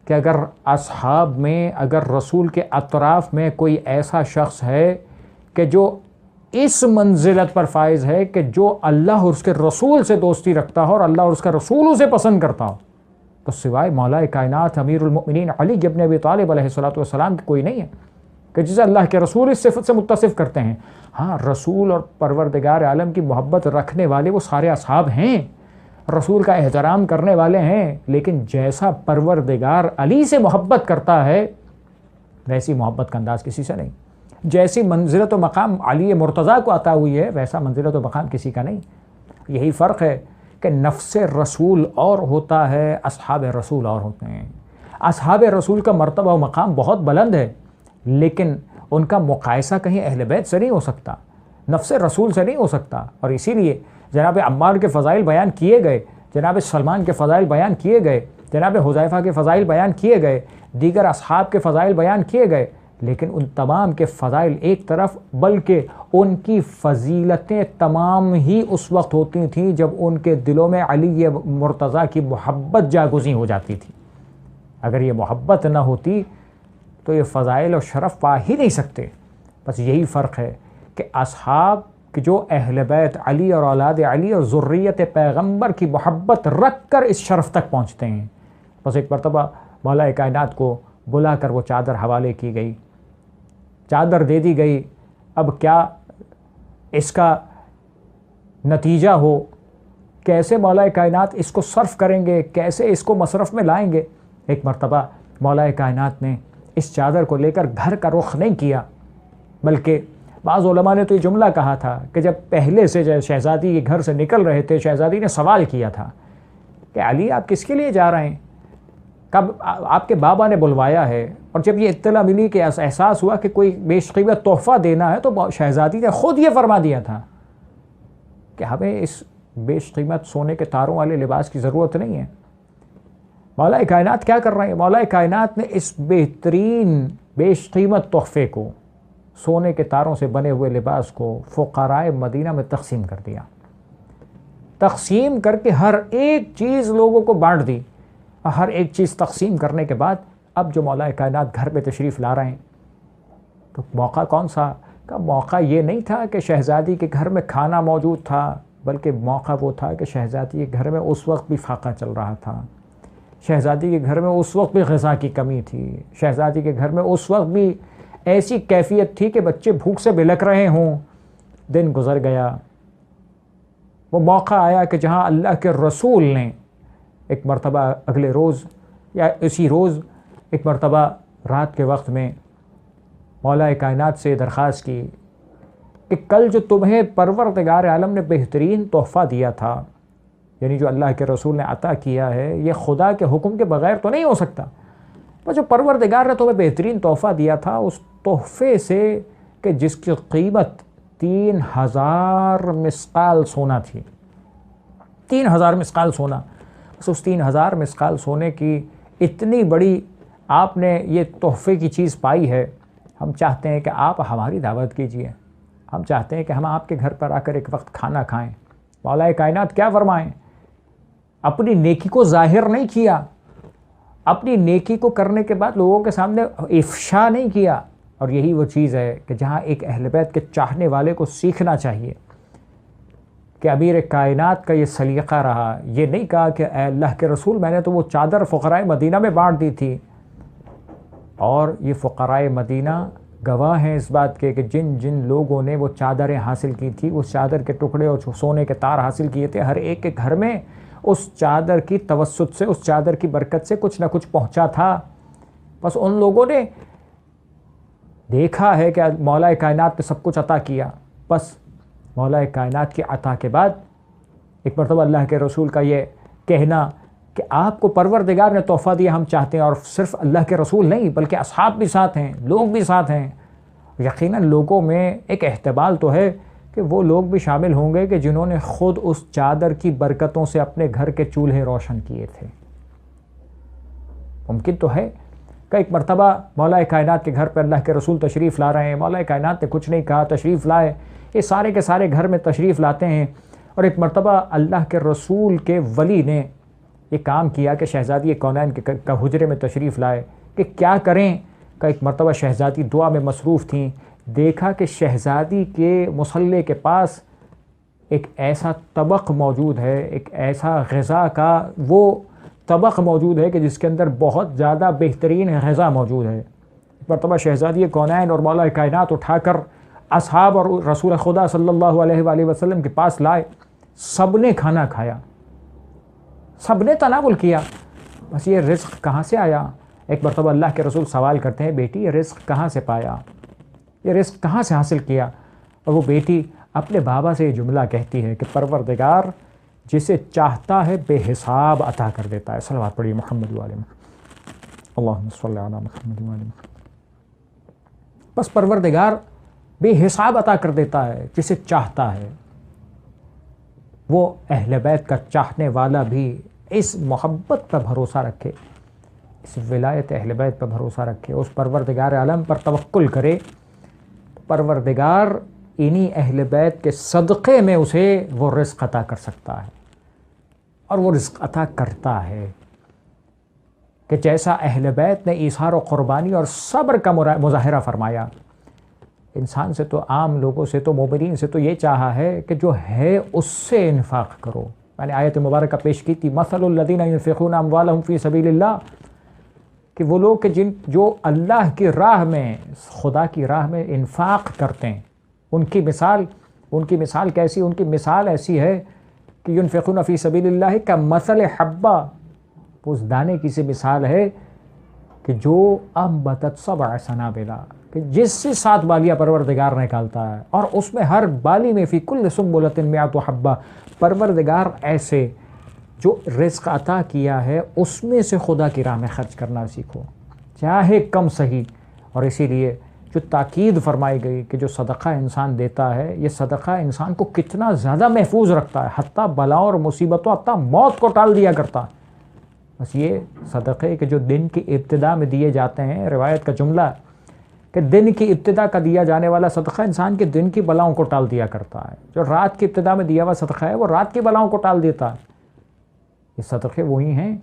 کہ اگر اصحاب میں، اگر رسول کے اطراف میں کوئی ایسا شخص ہے کہ جو اس منزلت پر فائز ہے کہ جو اللہ اور اس کے رسول سے دوستی رکھتا ہو اور اللہ اور اس کا رسول اسے پسند کرتا ہو، تو سوائے مولا کائنات امیر المؤمنین علی ابن ابی طالب علیہ السلام کی کوئی نہیں ہے کہ جسے اللہ کے رسول اس صفت سے متصف کرتے ہیں۔ ہاں، رسول اور پروردگار عالم کی محبت رکھنے والے وہ سارے اصحاب ہیں، رسول کا احترام کرنے والے ہیں، لیکن جیسا پروردگار علی سے محبت کرتا ہے ویسی محبت کا انداز کسی سے نہیں، جیسی منزلت و مقام علی مرتضیٰ کو عطا ہوئی ہے ویسا منزلت و مقام کسی کا نہیں۔ یہی فرق ہے کہ نفس رسول اور ہوتا ہے، اصحاب رسول اور ہوتے ہیں۔ اصحاب رسول کا مرتبہ و مقام بہت بلند ہے، لیکن ان کا مقایسہ کہیں اہل بیت سے نہیں ہو سکتا، نفس رسول سے نہیں ہو سکتا. اور اسی لیے جناب عمار کے فضائل بیان کیے گئے، جناب سلمان کے فضائل بیان کیے گئے، جناب حذیفہ کے فضائل بیان کیے گئے، دیگر اصحاب کے فضائل بیان کیے گئے، لیکن ان تمام کے فضائل ایک طرف، بلکہ ان کی فضیلتیں تمام ہی اس وقت ہوتی تھیں جب ان کے دلوں میں علی مرتضیٰ کی محبت جاگزیں ہو جاتی تھی. اگر یہ محبت نہ ہوتی تو یہ فضائل اور شرف پا ہی نہیں سکتے. بس یہی فرق ہے کہ اصحاب جو اہل بیت علی اور اولاد علی اور ذریت پیغمبر کی محبت رکھ کر اس شرف تک پہنچتے ہیں. بس ایک مرتبہ مولا کائنات کو بلا کر وہ چادر حوالے کی گئی، چادر دے دی گئی. اب کیا اس کا نتیجہ ہو، کیسے مولا کائنات اس کو صرف کریں گے، کیسے اس کو مصرف میں لائیں گے. ایک مرتبہ مولا کائنات نے اس چادر کو لے کر گھر کا رخ نہیں کیا، بلکہ بعض علماء نے تو یہ جملہ کہا تھا کہ جب پہلے سے شہزادی کے گھر سے نکل رہے تھے، شہزادی نے سوال کیا تھا کہ علی آپ کس کے لیے جا رہے ہیں؟ کب آپ کے بابا نے بلوایا ہے. اور جب یہ اطلاع ملی کہ احساس ہوا کہ کوئی بیش قیمت تحفہ دینا ہے، تو شہزادی نے خود یہ فرما دیا تھا کہ ہمیں اس بیش قیمت سونے کے تاروں والے لباس کی ضرورت نہیں ہے. مولا کائنات کیا کر رہے ہیں؟ مولا کائنات نے اس بہترین بیش قیمت تحفے کو، سونے کے تاروں سے بنے ہوئے لباس کو فقراء مدینہ میں تقسیم کر دیا. تقسیم کر کے ہر ایک چیز لوگوں کو بانٹ دی. ہر ایک چیز تقسیم کرنے کے بعد اب جو مولا کائنات گھر پہ تشریف لا رہے ہیں، تو موقع کون سا؟ کا موقع یہ نہیں تھا کہ شہزادی کے گھر میں کھانا موجود تھا، بلکہ موقع وہ تھا کہ شہزادی کے گھر میں اس وقت بھی فاقہ چل رہا تھا. شہزادی کے گھر میں اس وقت بھی غذا کی کمی تھی. شہزادی کے گھر میں اس وقت بھی ایسی کیفیت تھی کہ بچے بھوک سے بلک رہے ہوں. دن گزر گیا. وہ موقع آیا کہ جہاں اللہ کے رسول نے ایک مرتبہ اگلے روز یا اسی روز ایک مرتبہ رات کے وقت میں مولا کائنات سے درخواست کی کہ کل جو تمہیں پروردگار عالم نے بہترین تحفہ دیا تھا، یعنی جو اللہ کے رسول نے عطا کیا ہے، یہ خدا کے حکم کے بغیر تو نہیں ہو سکتا. پر جو پروردگار نے تمہیں بہترین تحفہ دیا تھا، اس تحفے سے کہ جس کی قیمت 3000 مسقال سونا تھی، 3000 مسقال سونا، بس اس 3000 مسقال سونے کی اتنی بڑی آپ نے یہ تحفے کی چیز پائی ہے. ہم چاہتے ہیں کہ آپ ہماری دعوت کیجئے، ہم چاہتے ہیں کہ ہم آپ کے گھر پر آ کر ایک وقت کھانا کھائیں. مولا کائنات کیا فرمائیں؟ اپنی نیکی کو ظاہر نہیں کیا، اپنی نیکی کو کرنے کے بعد لوگوں کے سامنے افشا نہیں کیا. اور یہی وہ چیز ہے کہ جہاں ایک اہل بیت کے چاہنے والے کو سیکھنا چاہیے کہ امیر کائنات کا یہ سلیقہ رہا. یہ نہیں کہا کہ اے اللہ کے رسول میں نے تو وہ چادر فقراء مدینہ میں بانٹ دی تھی. اور یہ فقراء مدینہ گواہ ہیں اس بات کے کہ جن جن لوگوں نے وہ چادریں حاصل کی تھی، اس چادر کے ٹکڑے اور سونے کے تار حاصل کیے تھے، ہر ایک کے گھر میں اس چادر کی توسط سے، اس چادر کی برکت سے کچھ نہ کچھ پہنچا تھا. بس ان لوگوں نے دیکھا ہے کہ مولا کائنات نے سب کچھ عطا کیا. بس مولا کائنات کی عطا کے بعد ایک مرتبہ اللہ کے رسول کا یہ کہنا کہ آپ کو پروردگار نے تحفہ دیا، ہم چاہتے ہیں، اور صرف اللہ کے رسول نہیں بلکہ اصحاب بھی ساتھ ہیں، لوگ بھی ساتھ ہیں. یقیناً لوگوں میں ایک احتمال تو ہے کہ وہ لوگ بھی شامل ہوں گے کہ جنہوں نے خود اس چادر کی برکتوں سے اپنے گھر کے چولہے روشن کیے تھے. ممکن تو ہے کہ ایک مرتبہ مولا کائنات کے گھر پہ اللہ کے رسول تشریف لا رہے ہیں، مولا کائنات نے کچھ نہیں کہا، تشریف لائے، یہ سارے کے سارے گھر میں تشریف لاتے ہیں. اور ایک مرتبہ اللہ کے رسول کے ولی نے یہ کام کیا کہ شہزادی کونین کا حجرے میں تشریف لائے کہ کیا کریں. کہ ایک مرتبہ شہزادی دعا میں مصروف تھیں، دیکھا کہ شہزادی کے مصلے کے پاس ایک ایسا طبق موجود ہے، ایک ایسا غذا کا وہ طبق موجود ہے کہ جس کے اندر بہت زیادہ بہترین غذا موجود ہے. ایک مرتبہ شہزادی کونین اور مولا کائنات اٹھا کر اصحاب اور رسول خدا صلی اللہ علیہ وآلہ وسلم کے پاس لائے. سب نے کھانا کھایا، سب نے تناول کیا. بس یہ رزق کہاں سے آیا؟ ایک مرتبہ اللہ کے رسول سوال کرتے ہیں، بیٹی یہ رزق کہاں سے پایا، یہ رزق کہاں سے حاصل کیا؟ اور وہ بیٹی اپنے بابا سے یہ جملہ کہتی ہے کہ پروردگار جسے چاہتا ہے بے حساب عطا کر دیتا ہے. صلوات پڑھیے محمد و آل محمد. اللہم صلی علی محمد و آل محمد. بس پروردگار بے حساب عطا کر دیتا ہے جسے چاہتا ہے. وہ اہل بیت کا چاہنے والا بھی اس محبت پر بھروسہ رکھے، اس ولایت اہل بیت پر بھروسہ رکھے، اس پروردگار عالم پر توکل کرے، پروردگار انہی اہل بیت کے صدقے میں اسے وہ رزق عطا کر سکتا ہے. اور وہ رزق عطا کرتا ہے کہ جیسا اہل بیت نے ایثار و قربانی اور صبر کا مظاہرہ فرمایا. انسان سے تو، عام لوگوں سے تو، مومنین سے تو یہ چاہا ہے کہ جو ہے اس سے انفاق کرو. میں نے آیت مبارکہ پیش کی تھی، مثل الذین ينفقون اموالهم فی سبیل اللہ، کہ وہ لوگ کہ جو اللہ کی راہ میں، خدا کی راہ میں انفاق کرتے ہیں، ان کی مثال کیسی؟ ان کی مثال ایسی ہے کہ ينفقون فی سبیل اللہ کمثل حبہ، اس دانے کی سی مثال ہے کہ جو انبتت 7 سنابل، کہ جس سے 7 بالیاں پروردگار نکالتا ہے، اور اس میں ہر بالی میں فی کل سنبلۃ 100 حبہ، پروردگار ایسے جو رزق عطا کیا ہے اس میں سے خدا کی راہ میں خرچ کرنا سیکھو، چاہے کم صحیح. اور اسی لیے جو تاکید فرمائی گئی کہ جو صدقہ انسان دیتا ہے، یہ صدقہ انسان کو کتنا زیادہ محفوظ رکھتا ہے، حتیٰ بلاؤں اور مصیبتوں، حتیٰ موت کو ٹال دیا کرتا ہے. بس یہ صدقے کہ جو دن کی ابتدا میں دیے جاتے ہیں، روایت کا جملہ کہ دن کی ابتدا کا دیا جانے والا صدقہ انسان کے دن کی بلاؤں کو ٹال دیا کرتا ہے، جو رات کی ابتدا میں دیا ہوا صدقہ ہے وہ رات کی بلاؤں کو ٹال دیتا ہے. یہ صدقے وہی ہیں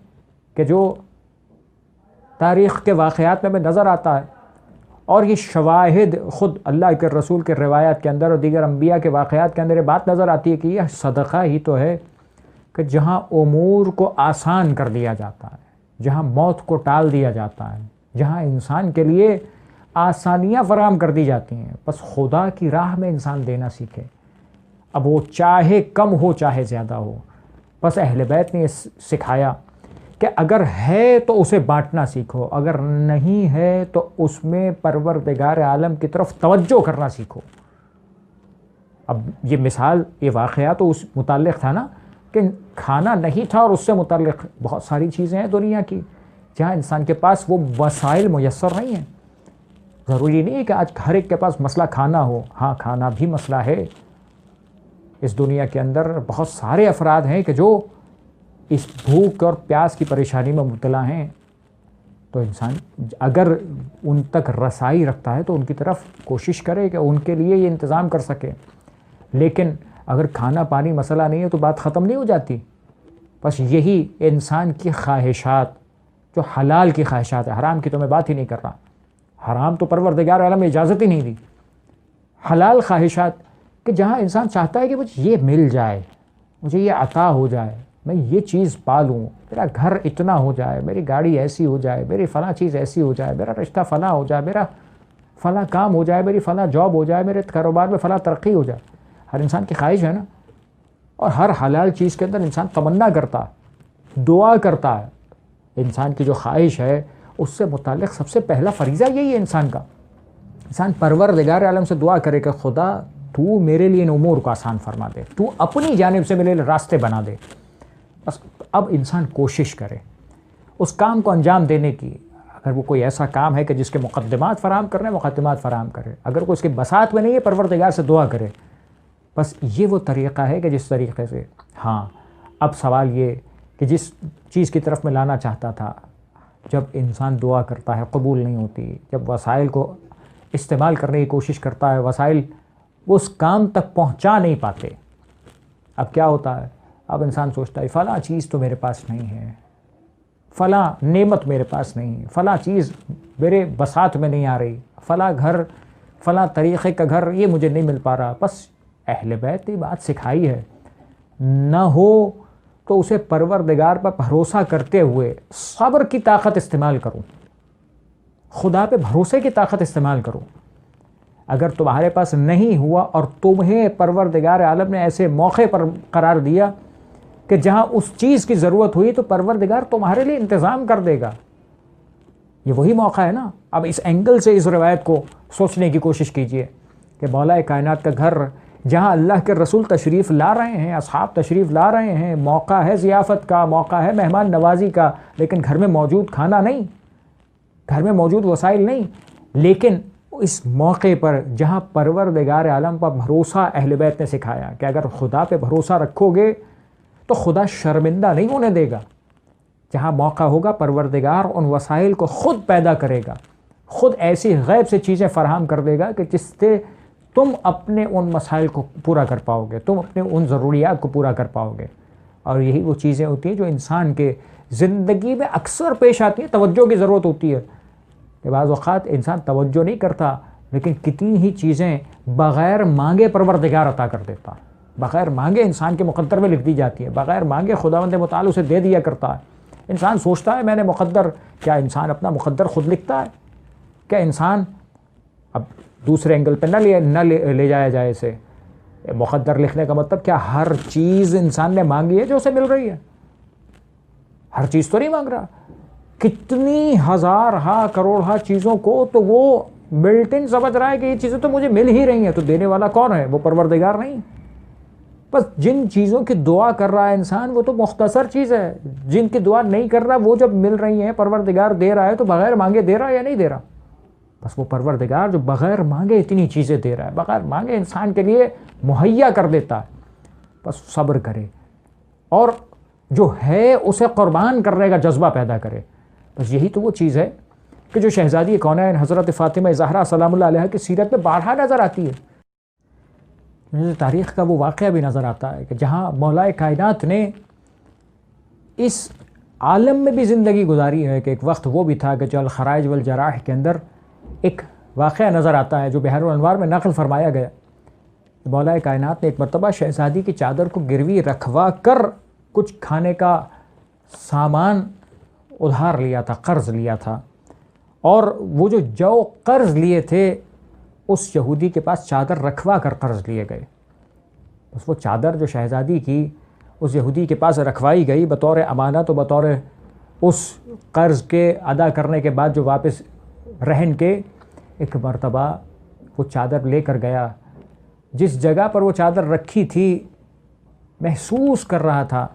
کہ جو تاریخ کے واقعات میں نظر آتا ہے، اور یہ شواہد خود اللہ کے رسول کے روایات کے اندر اور دیگر انبیاء کے واقعات کے اندر یہ بات نظر آتی ہے کہ یہ صدقہ ہی تو ہے کہ جہاں امور کو آسان کر دیا جاتا ہے، جہاں موت کو ٹال دیا جاتا ہے، جہاں انسان کے لیے آسانیاں فراہم کر دی جاتی ہیں. بس خدا کی راہ میں انسان دینا سیکھے، اب وہ چاہے کم ہو چاہے زیادہ ہو. بس اہل بیت نے یہ سکھایا کہ اگر ہے تو اسے بانٹنا سیکھو، اگر نہیں ہے تو اس میں پروردگار عالم کی طرف توجہ کرنا سیکھو. اب یہ مثال، یہ واقعہ تو اس متعلق تھا نا کہ کھانا نہیں تھا، اور اس سے متعلق بہت ساری چیزیں ہیں دنیا کی جہاں انسان کے پاس وہ وسائل میسر نہیں ہیں. ضروری نہیں ہے کہ آج ہر ایک کے پاس مسئلہ کھانا ہو، ہاں کھانا بھی مسئلہ ہے. اس دنیا کے اندر بہت سارے افراد ہیں کہ جو اس بھوک اور پیاس کی پریشانی میں مبتلا ہیں. تو انسان اگر ان تک رسائی رکھتا ہے تو ان کی طرف کوشش کرے کہ ان کے لیے یہ انتظام کر سکے. لیکن اگر کھانا پانی مسئلہ نہیں ہے تو بات ختم نہیں ہو جاتی. بس یہی انسان کی خواہشات، جو حلال کی خواہشات ہے، حرام کی تو میں بات ہی نہیں کر رہا، حرام تو پروردگار عالم نے اجازت ہی نہیں دی. حلال خواہشات کہ جہاں انسان چاہتا ہے کہ مجھے یہ مل جائے، مجھے یہ عطا ہو جائے، میں یہ چیز پالوں، میرا گھر اتنا ہو جائے، میری گاڑی ایسی ہو جائے، میری فلاں چیز ایسی ہو جائے، میرا رشتہ فلاں ہو جائے، میرا فلاں کام ہو جائے، میری فلاں جاب ہو جائے، میرے کاروبار میں فلاں ترقی ہو جائے. ہر انسان کی خواہش ہے نا. اور ہر حلال چیز کے اندر انسان تمنا کرتا ہے، دعا کرتا ہے. انسان کی جو خواہش ہے اس سے متعلق سب سے پہلا فریضہ یہی ہے انسان کا. انسان پروردگار عالم سے دعا کرے کہ خدا تو میرے لیے ان امور کو آسان فرما دے، تو اپنی جانب سے میرے لیے راستے بنا دے. بس اب انسان کوشش کرے اس کام کو انجام دینے کی. اگر وہ کوئی ایسا کام ہے کہ جس کے مقدمات فراہم کرنے، مقدمات فراہم کرے. اگر کوئی اس کے بساط میں نہیں ہے، پروردگار سے دعا کرے. بس یہ وہ طریقہ ہے کہ جس طریقے سے، ہاں اب سوال یہ کہ جس چیز کی طرف میں لانا چاہتا تھا، جب انسان دعا کرتا ہے قبول نہیں ہوتی، جب وسائل کو استعمال کرنے کی کوشش کرتا ہے، وسائل اس کام تک پہنچا نہیں پاتے. اب کیا ہوتا ہے؟ اب انسان سوچتا ہے فلاں چیز تو میرے پاس نہیں ہے، فلاں نعمت میرے پاس نہیں ہے، فلاں چیز میرے بساط میں نہیں آ رہی، فلاں گھر، فلاں طریقے کا گھر یہ مجھے نہیں مل پا رہا. بس اہل بیت نے بات سکھائی ہے، نہ ہو تو اسے پروردگار پر بھروسہ کرتے ہوئے صبر کی طاقت استعمال کرو، خدا پہ بھروسے کی طاقت استعمال کرو. اگر تمہارے پاس نہیں ہوا اور تمہیں پروردگار عالم نے ایسے موقع پر قرار دیا کہ جہاں اس چیز کی ضرورت ہوئی تو پروردگار تمہارے لیے انتظام کر دے گا. یہ وہی موقع ہے نا. اب اس اینگل سے اس روایت کو سوچنے کی کوشش کیجئے کہ مولا کائنات کا گھر جہاں اللہ کے رسول تشریف لا رہے ہیں، اصحاب تشریف لا رہے ہیں، موقع ہے ضیافت کا، موقع ہے مہمان نوازی کا، لیکن گھر میں موجود کھانا نہیں، گھر میں موجود وسائل نہیں. لیکن اس موقع پر جہاں پروردگار عالم پر بھروسہ اہل بیت نے سکھایا کہ اگر خدا پہ بھروسہ رکھو گے تو خدا شرمندہ نہیں ہونے دے گا. جہاں موقع ہوگا پروردگار ان وسائل کو خود پیدا کرے گا، خود ایسی غیب سے چیزیں فراہم کر دے گا کہ جس سے تم اپنے ان مسائل کو پورا کر پاؤ گے، تم اپنے ان ضروریات کو پورا کر پاؤ گے. اور یہی وہ چیزیں ہوتی ہیں جو انسان کے زندگی میں اکثر پیش آتی ہیں. توجہ کی ضرورت ہوتی ہے کہ بعض اوقات انسان توجہ نہیں کرتا، لیکن کتنی ہی چیزیں بغیر مانگے پروردگار عطا کر دیتا ہے، بغیر مانگے انسان کے مقدر میں لکھ دی جاتی ہے، بغیر مانگے خداوند متعال اسے دے دیا کرتا ہے. انسان سوچتا ہے میں نے مقدر، کیا انسان اپنا مقدر خود لکھتا ہے؟ کیا انسان، اب دوسرے اینگل پہ نہ لے جایا جائے اسے، مقدر لکھنے کا مطلب کیا ہر چیز انسان نے مانگی ہے جو اسے مل رہی ہے؟ ہر چیز تو نہیں مانگ رہا. کتنی ہزارہا کروڑہا چیزوں کو تو وہ بلٹ ان سمجھ رہا ہے کہ یہ چیزیں تو مجھے مل ہی رہی ہیں. تو دینے والا کون ہے؟ وہ پروردگار نہیں. بس جن چیزوں کی دعا کر رہا ہے انسان وہ تو مختصر چیز ہے، جن کی دعا نہیں کر رہا وہ جب مل رہی ہیں پروردگار دے رہا ہے تو بغیر مانگے دے رہا ہے یا نہیں دے رہا؟ بس وہ پروردگار جو بغیر مانگے اتنی چیزیں دے رہا ہے، بغیر مانگے انسان کے لیے مہیا کر دیتا ہے. بس صبر کرے اور جو ہے اسے قربان کرنے کا جذبہ پیدا کرے. بس یہی تو وہ چیز ہے کہ جو شہزادی کونین حضرت فاطمہ زہرا سلام اللہ علیہا کی سیرت میں بارہا نظر آتی ہے. مجھے تاریخ کا وہ واقعہ بھی نظر آتا ہے کہ جہاں مولا کائنات نے اس عالم میں بھی زندگی گزاری ہے کہ ایک وقت وہ بھی تھا کہ جو الخرائج والجراح کے اندر ایک واقعہ نظر آتا ہے جو بحر الانوار میں نقل فرمایا گیا. مولا کائنات نے ایک مرتبہ شہزادی کی چادر کو گروی رکھوا کر کچھ کھانے کا سامان ادھار لیا تھا، قرض لیا تھا، اور وہ جو قرض لیے تھے اس یہودی کے پاس چادر رکھوا کر قرض لیے گئے. بس وہ چادر جو شہزادی کی اس یہودی کے پاس رکھوائی گئی بطور امانت و بطور اس قرض کے ادا کرنے کے بعد جو واپس رہن کے. ایک مرتبہ وہ چادر لے کر گیا، جس جگہ پر وہ چادر رکھی تھی محسوس کر رہا تھا،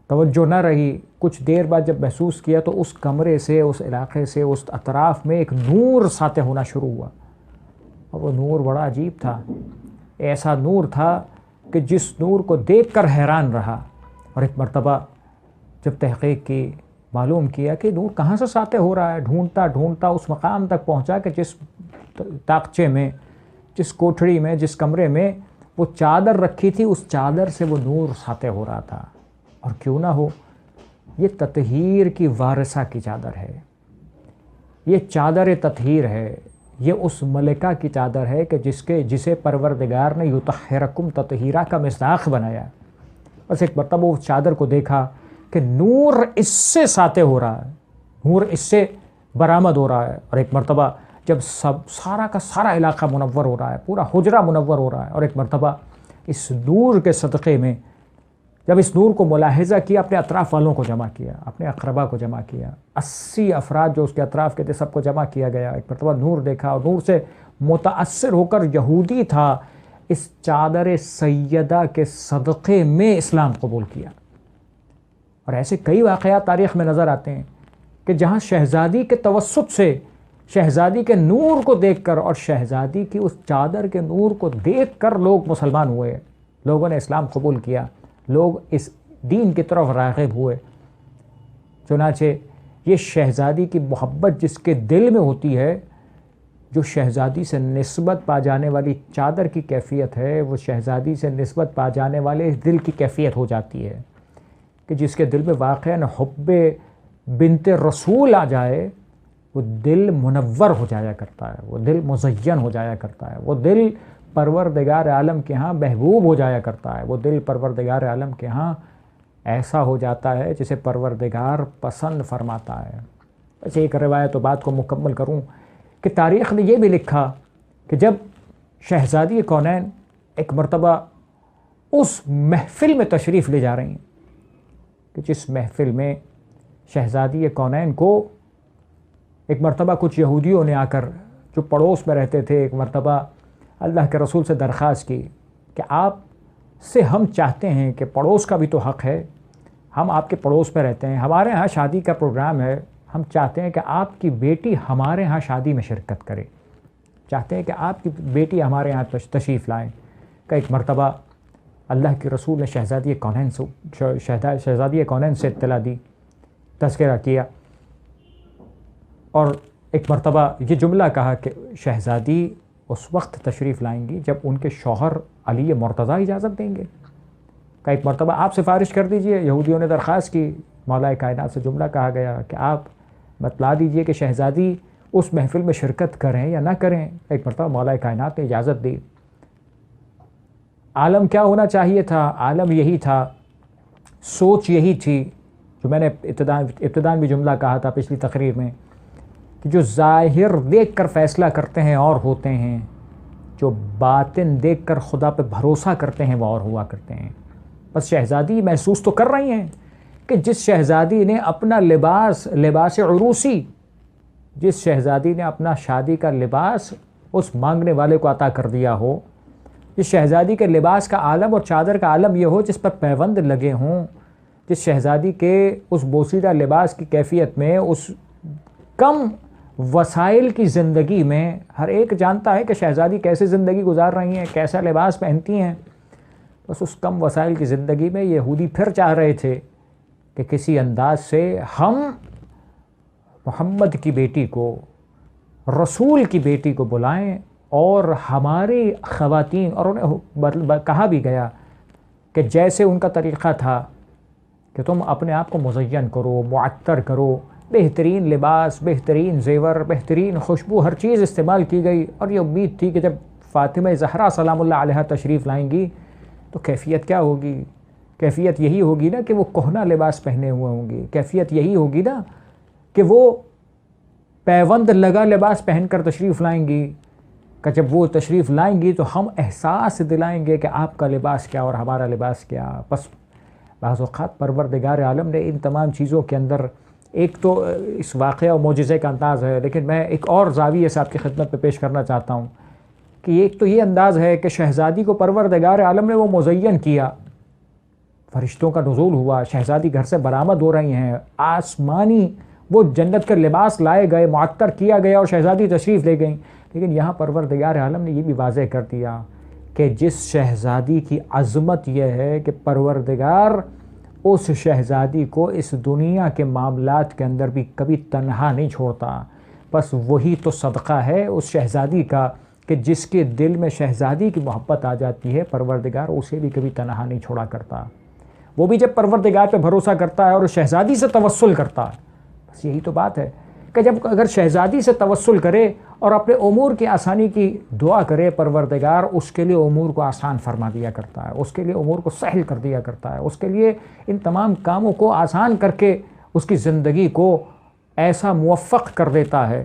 توجہ نہ رہی. کچھ دیر بعد جب محسوس کیا تو اس کمرے سے، اس علاقے سے، اس اطراف میں ایک نور ساطع ہونا شروع ہوا. اور وہ نور بڑا عجیب تھا، ایسا نور تھا کہ جس نور کو دیکھ کر حیران رہا. اور ایک مرتبہ جب تحقیق کی، معلوم کیا کہ نور کہاں سے ساطع ہو رہا ہے، ڈھونڈتا ڈھونڈتا اس مقام تک پہنچا کہ جس تاقچے میں، جس کوٹھڑی میں، جس کمرے میں وہ چادر رکھی تھی اس چادر سے وہ نور ساطع ہو رہا تھا. اور کیوں نہ ہو، یہ تطہیر کی وارثہ کی چادر ہے، یہ چادر تطہیر ہے، یہ اس ملکہ کی چادر ہے کہ جسے پروردگار نے یطہرکم تطہیرا کا مصداق بنایا. بس ایک مرتبہ وہ چادر کو دیکھا کہ نور اس سے ساطع ہو رہا ہے، نور اس سے برآمد ہو رہا ہے. اور ایک مرتبہ جب سارا کا سارا علاقہ منور ہو رہا ہے، پورا حجرہ منور ہو رہا ہے، اور ایک مرتبہ اس نور کے صدقے میں جب اس نور کو ملاحظہ کیا، اپنے اطراف والوں کو جمع کیا، اپنے اقربا کو جمع کیا، 80 افراد جو اس کے اطراف کے تھے سب کو جمع کیا گیا. ایک مرتبہ نور دیکھا اور نور سے متاثر ہو کر یہودی تھا اس چادر سیدہ کے صدقے میں اسلام قبول کیا. اور ایسے کئی واقعات تاریخ میں نظر آتے ہیں کہ جہاں شہزادی کے توسط سے، شہزادی کے نور کو دیکھ کر اور شہزادی کی اس چادر کے نور کو دیکھ کر لوگ مسلمان ہوئے، لوگوں نے اسلام قبول کیا، لوگ اس دین کی طرف راغب ہوئے. چنانچہ یہ شہزادی کی محبت جس کے دل میں ہوتی ہے، جو شہزادی سے نسبت پا جانے والی چادر کی کیفیت ہے، وہ شہزادی سے نسبت پا جانے والے دل کی کیفیت ہو جاتی ہے کہ جس کے دل میں واقعاً حب بنت رسول آ جائے، وہ دل منور ہو جایا کرتا ہے، وہ دل مزین ہو جایا کرتا ہے، وہ دل پروردگار عالم کے ہاں محبوب ہو جایا کرتا ہے، وہ دل پروردگار عالم کے ہاں ایسا ہو جاتا ہے جسے پروردگار پسند فرماتا ہے. ویسے ایک روایت و بات کو مکمل کروں کہ تاریخ نے یہ بھی لکھا کہ جب شہزادی کونین ایک مرتبہ اس محفل میں تشریف لے جا رہی ہیں کہ جس محفل میں شہزادی کونین کو ایک مرتبہ کچھ یہودیوں نے آ کر جو پڑوس میں رہتے تھے، ایک مرتبہ اللہ کے رسول سے درخواست کی کہ آپ سے ہم چاہتے ہیں کہ پڑوس کا بھی تو حق ہے، ہم آپ کے پڑوس میں رہتے ہیں، ہمارے ہاں شادی کا پروگرام ہے، ہم چاہتے ہیں کہ آپ کی بیٹی ہمارے ہاں شادی میں شرکت کرے. چاہتے ہیں کہ آپ کی بیٹی ہمارے یہاں تشریف لائیں۔ کہ ایک مرتبہ اللہ کے رسول نے شہزادی کونین سے اطلاع دی، تذکرہ کیا، اور ایک مرتبہ یہ جملہ کہا کہ شہزادی اس وقت تشریف لائیں گی جب ان کے شوہر علی مرتضیٰ اجازت دیں گے۔ کہ ایک مرتبہ آپ سفارش کر دیجئے، یہودیوں نے درخواست کی، مولا کائنات سے جملہ کہا گیا کہ آپ بتلا دیجئے کہ شہزادی اس محفل میں شرکت کریں یا نہ کریں۔ ایک مرتبہ مولا کائنات نے اجازت دی۔ عالم کیا ہونا چاہیے تھا؟ عالم یہی تھا، سوچ یہی تھی جو میں نے ابتداً بھی جملہ کہا تھا پچھلی تقریر میں، کہ جو ظاہر دیکھ کر فیصلہ کرتے ہیں اور ہوتے ہیں، جو باطن دیکھ کر خدا پہ بھروسہ کرتے ہیں وہ اور ہوا کرتے ہیں۔ بس شہزادی محسوس تو کر رہی ہیں کہ جس شہزادی نے اپنا لباس عروسی، جس شہزادی نے اپنا شادی کا لباس اس مانگنے والے کو عطا کر دیا ہو، جس شہزادی کے لباس کا عالم اور چادر کا عالم یہ ہو جس پر پیوند لگے ہوں، جس شہزادی کے اس بوسیدہ لباس کی کیفیت میں، اس کم وسائل کی زندگی میں، ہر ایک جانتا ہے کہ شہزادی کیسے زندگی گزار رہی ہیں، کیسا لباس پہنتی ہیں، بس اس کم وسائل کی زندگی میں یہودی پھر چاہ رہے تھے کہ کسی انداز سے ہم محمد کی بیٹی کو، رسول کی بیٹی کو بلائیں، اور ہماری خواتین، اور انہیں کہا بھی گیا کہ جیسے ان کا طریقہ تھا کہ تم اپنے آپ کو مزین کرو، معطر کرو، بہترین لباس، بہترین زیور، بہترین خوشبو، ہر چیز استعمال کی گئی، اور یہ امید تھی کہ جب فاطمہ زہرا سلام اللہ علیہا تشریف لائیں گی تو کیفیت کیا ہوگی؟ کیفیت یہی ہوگی نا کہ وہ کہنا لباس پہنے ہوئے ہوں گی، کیفیت یہی ہوگی نا کہ وہ پیوند لگا لباس پہن کر تشریف لائیں گی، کہ جب وہ تشریف لائیں گی تو ہم احساس دلائیں گے کہ آپ کا لباس کیا اور ہمارا لباس کیا۔ بس بعض اوقات پروردگار عالم نے ان تمام چیزوں کے اندر، ایک تو اس واقعہ اور معجزے کا انداز ہے، لیکن میں ایک اور زاویے سے آپ کی خدمت پہ پیش کرنا چاہتا ہوں کہ ایک تو یہ انداز ہے کہ شہزادی کو پروردگار عالم نے وہ مزین کیا، فرشتوں کا نزول ہوا، شہزادی گھر سے برآمد ہو رہی ہیں، آسمانی وہ جنت کے لباس لائے گئے، معطر کیا گیا اور شہزادی تشریف لے گئیں۔ لیکن یہاں پروردگار عالم نے یہ بھی واضح کر دیا کہ جس شہزادی کی عظمت یہ ہے کہ پروردگار اس شہزادی کو اس دنیا کے معاملات کے اندر بھی کبھی تنہا نہیں چھوڑتا۔ بس وہی تو صدقہ ہے اس شہزادی کا کہ جس کے دل میں شہزادی کی محبت آ جاتی ہے، پروردگار اسے بھی کبھی تنہا نہیں چھوڑا کرتا۔ وہ بھی جب پروردگار پہ بھروسہ کرتا ہے اور شہزادی سے توسل کرتا ہے، بس یہی تو بات ہے کہ جب اگر شہزادی سے توسل کرے اور اپنے امور کی آسانی کی دعا کرے، پروردگار اس کے لیے امور کو آسان فرما دیا کرتا ہے، اس کے لیے امور کو سہل کر دیا کرتا ہے، اس کے لیے ان تمام کاموں کو آسان کر کے اس کی زندگی کو ایسا موفق کر دیتا ہے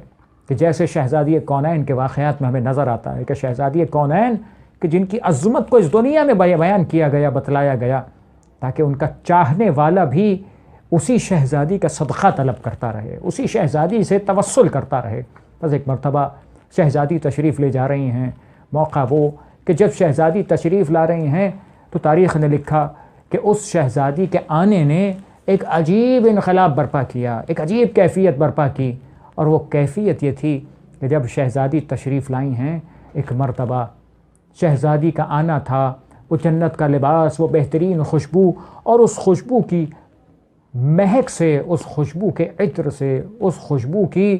کہ جیسے شہزادی کونین کے واقعات میں ہمیں نظر آتا ہے کہ شہزادی کونین کہ جن کی عظمت کو اس دنیا میں بیان کیا گیا، بتلایا گیا، تاکہ ان کا چاہنے والا بھی اسی شہزادی کا صدقہ طلب کرتا رہے، اسی شہزادی سے توسل کرتا رہے۔ بس ایک مرتبہ شہزادی تشریف لے جا رہی ہیں، موقع وہ کہ جب شہزادی تشریف لا رہی ہیں تو تاریخ نے لکھا کہ اس شہزادی کے آنے نے ایک عجیب انقلاب برپا کیا، ایک عجیب کیفیت برپا کی، اور وہ کیفیت یہ تھی کہ جب شہزادی تشریف لائی ہیں، ایک مرتبہ شہزادی کا آنا تھا، وہ جنت کا لباس، وہ بہترین خوشبو، اور اس خوشبو کی مہک سے، اس خوشبو کے عطر سے، اس خوشبو کی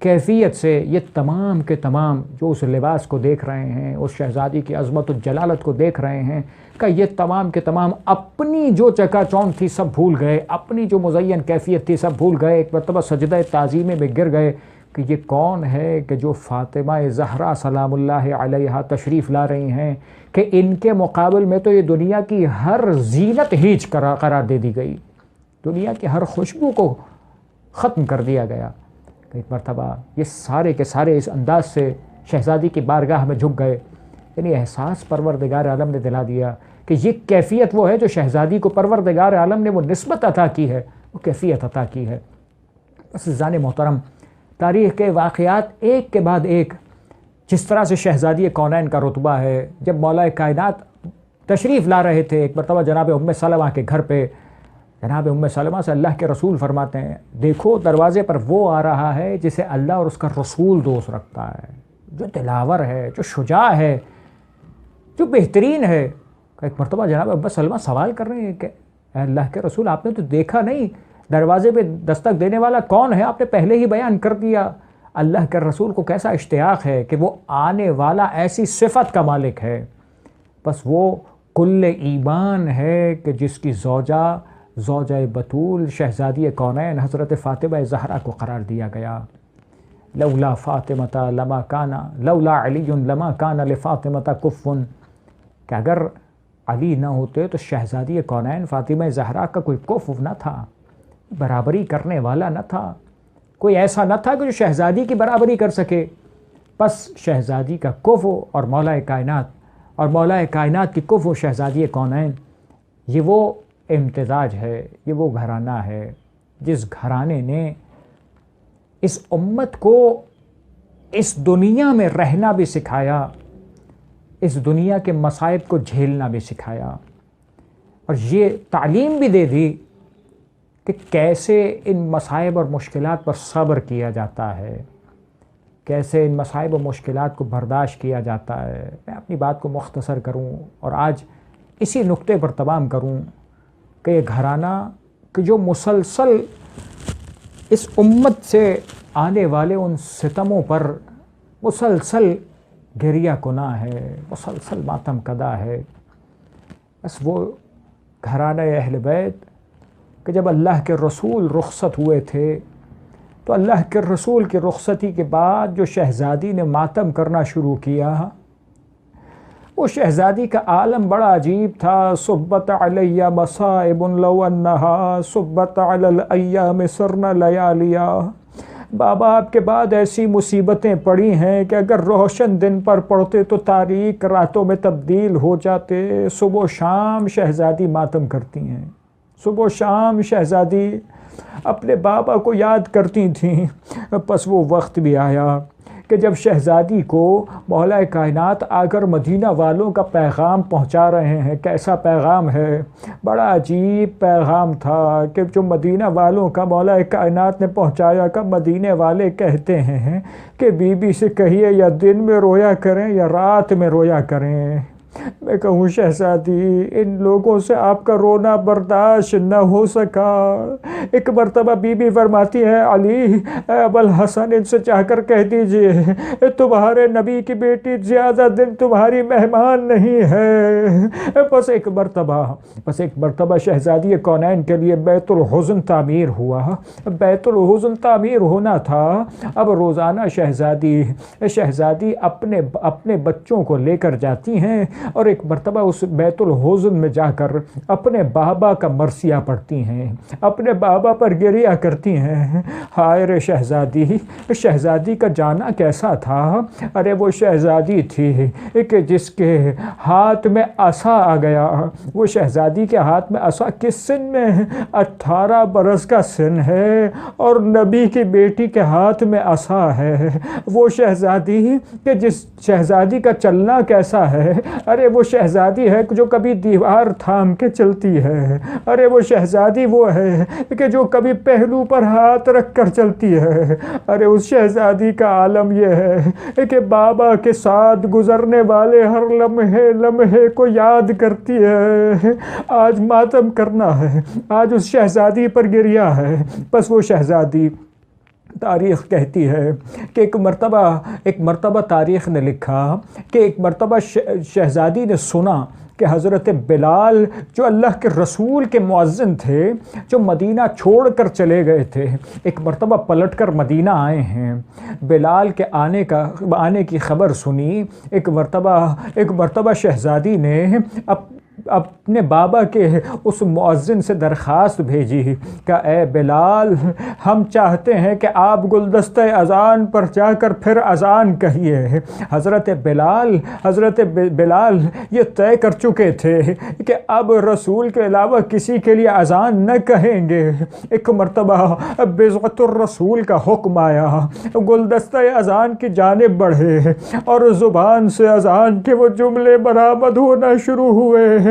کیفیت سے یہ تمام کے تمام جو اس لباس کو دیکھ رہے ہیں، اس شہزادی کی عظمت و جلالت کو دیکھ رہے ہیں، کہ یہ تمام کے تمام اپنی جو چکا چوند تھی سب بھول گئے، اپنی جو مزین کیفیت تھی سب بھول گئے، ایک مرتبہ سجدہ تعظیمے میں گر گئے کہ یہ کون ہے کہ جو فاطمہ زہرا سلام اللہ علیہا تشریف لا رہی ہیں، کہ ان کے مقابل میں تو یہ دنیا کی ہر زینت ہیچ قرار دے دی گئی، دنیا کی ہر خوشبو کو ختم کر دیا گیا۔ ایک مرتبہ یہ سارے کے سارے اس انداز سے شہزادی کی بارگاہ میں جھک گئے، یعنی احساس پروردگار عالم نے دلا دیا کہ یہ کیفیت وہ ہے جو شہزادی کو پروردگار عالم نے وہ نسبت عطا کی ہے، وہ کیفیت عطا کی ہے۔ بس عزیزان محترم، تاریخ کے واقعات ایک کے بعد ایک جس طرح سے شہزادی کونین کا رتبہ ہے، جب مولا کائنات تشریف لا رہے تھے، ایک مرتبہ جناب ام سلمہ کے گھر پہ، جناب ام سلمہ سے اللہ کے رسول فرماتے ہیں، دیکھو دروازے پر وہ آ رہا ہے جسے اللہ اور اس کا رسول دوست رکھتا ہے، جو دلاور ہے، جو شجاع ہے، جو بہترین ہے. ایک مرتبہ جناب ابو سلمہ سوال کر رہے ہیں کہ اے اللہ کے رسول، آپ نے تو دیکھا نہیں دروازے پہ دستک دینے والا کون ہے، آپ نے پہلے ہی بیان کر دیا. اللہ کے رسول کو کیسا اشتیاق ہے کہ وہ آنے والا ایسی صفت کا مالک ہے. بس وہ کل ایمان ہے کہ جس کی زوجہ بطول شہزادی کونین حضرت فاطمہ زہرا کو قرار دیا گیا. لولا فاطمہ لما کانا لولا علی لما کانا لفاطمہ کفن، کہ اگر علی نہ ہوتے تو شہزادی کونین فاطمہ زہرا کا کوئی کف نہ تھا، برابری کرنے والا نہ تھا، کوئی ایسا نہ تھا کہ جو شہزادی کی برابری کر سکے. بس شہزادی کا کف اور مولا کائنات کی کف و شہزادی کونین، یہ وہ امتزاج ہے، یہ وہ گھرانہ ہے جس گھرانے نے اس امت کو اس دنیا میں رہنا بھی سکھایا، اس دنیا کے مصائب کو جھیلنا بھی سکھایا، اور یہ تعلیم بھی دے دی کہ کیسے ان مصائب اور مشکلات پر صبر کیا جاتا ہے، کیسے ان مصائب و مشکلات کو برداشت کیا جاتا ہے. میں اپنی بات کو مختصر کروں اور آج اسی نقطے پر تمام کروں کہ یہ گھرانہ کہ جو مسلسل اس امت سے آنے والے ان ستموں پر مسلسل گریہ کناں ہے، مسلسل ماتم کدا ہے، بس وہ گھرانہ اہل بیت کہ جب اللہ کے رسول رخصت ہوئے تھے تو اللہ کے رسول کی رخصتی کے بعد جو شہزادی نے ماتم کرنا شروع کیا، وہ شہزادی کا عالم بڑا عجیب تھا. صبت علی مصائب لو انہا صبت علی الایام سرن لیالیا. بابا آپ کے بعد ایسی مصیبتیں پڑی ہیں کہ اگر روشن دن پر پڑتے تو تاریک راتوں میں تبدیل ہو جاتے. صبح و شام شہزادی ماتم کرتی ہیں، صبح و شام شہزادی اپنے بابا کو یاد کرتی تھیں. پس وہ وقت بھی آیا کہ جب شہزادی کو مولا کائنات آ کر مدینہ والوں کا پیغام پہنچا رہے ہیں. کیسا پیغام ہے؟ بڑا عجیب پیغام تھا کہ جو مدینہ والوں کا مولا کائنات نے پہنچایا. کہ مدینے والے کہتے ہیں کہ بی بی سے کہیے یا دن میں رویا کریں یا رات میں رویا کریں. میں کہوں شہزادی ان لوگوں سے آپ کا رونا برداشت نہ ہو سکا. ایک مرتبہ بی بی فرماتی ہے علی ابوالحسن ان سے چاہ کر کہہ دیجئے تمہارے نبی کی بیٹی زیادہ دن تمہاری مہمان نہیں ہے. بس ایک مرتبہ شہزادی کونین کے لیے بیت الحزن تعمیر ہوا. بیت الحزن تعمیر ہونا تھا. اب روزانہ شہزادی اپنے بچوں کو لے کر جاتی ہیں اور ایک مرتبہ اس بیت الحزن میں جا کر اپنے بابا کا مرثیہ پڑھتی ہیں، اپنے بابا پر گریہ کرتی ہیں. ہائے رے شہزادی کا جانا کیسا تھا؟ ارے وہ شہزادی تھی کہ جس کے ہاتھ میں عصا آ گیا. وہ شہزادی کے ہاتھ میں عصا کس سن میں؟ 18 برس کا سن ہے اور نبی کی بیٹی کے ہاتھ میں عصا ہے. وہ شہزادی کہ جس شہزادی کا چلنا کیسا ہے؟ ارے وہ شہزادی ہے جو کبھی دیوار تھام کے چلتی ہے. ارے وہ شہزادی وہ ہے کہ جو کبھی پہلو پر ہاتھ رکھ کر چلتی ہے. ارے اس شہزادی کا عالم یہ ہے کہ بابا کے ساتھ گزرنے والے ہر لمحے کو یاد کرتی ہے. آج ماتم کرنا ہے، آج اس شہزادی پر گریہ ہے. بس وہ شہزادی تاریخ کہتی ہے کہ ایک مرتبہ تاریخ نے لکھا کہ ایک مرتبہ شہزادی نے سنا کہ حضرت بلال جو اللہ کے رسول کے مؤذن تھے، جو مدینہ چھوڑ کر چلے گئے تھے، ایک مرتبہ پلٹ کر مدینہ آئے ہیں. بلال کے آنے کی خبر سنی. ایک مرتبہ شہزادی نے اپنے بابا کے اس مؤذن سے درخواست بھیجی کہ اے بلال ہم چاہتے ہیں کہ آپ گلدستہ اذان پر جا کر پھر اذان کہیے. حضرت بلال یہ طے کر چکے تھے کہ اب رسول کے علاوہ کسی کے لیے اذان نہ کہیں گے. ایک مرتبہ بضعت الرسول کا حکم آیا، گلدستہ اذان کی جانب بڑھے اور زبان سے اذان کے وہ جملے برآمد ہونا شروع ہوئے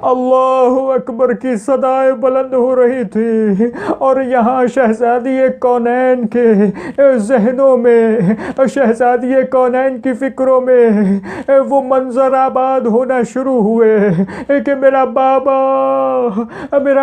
اللہ اکبر کی صدائیں بلند ہو رہی تھی، اور یہاں شہزادی کونین کے ذہنوں میں، شہزادی کونین کی فکروں میں وہ منظر آباد ہونا شروع ہوئے کہ میرا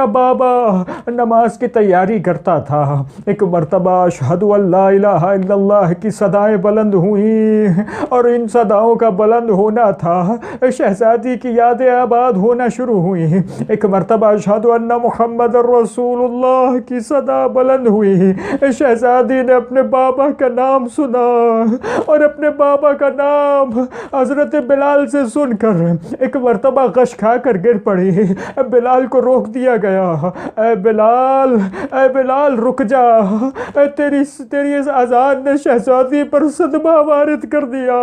بابا نماز کی تیاری کرتا تھا، ایک مرتبہ اشہد ان لا الہ الا اللہ کی صدائیں بلند ہوئیں، اور ان صداؤں کا بلند ہونا تھا شہزادی کی یادیں آباد ہونا شروع ہوئی۔ ایک مرتبہ اشہد ان محمد رسول اللہ کی صدا بلند ہوئی، شہزادی نے اپنے بابا کا نام سنا، اور اپنے بابا کا نام حضرت بلال سے سن کر ایک مرتبہ غش کھا کر گر پڑی۔ بلال کو روک دیا گیا، اے بلال رک جا، تیری اس اذان نے شہزادی پر صدمہ وارد کر دیا۔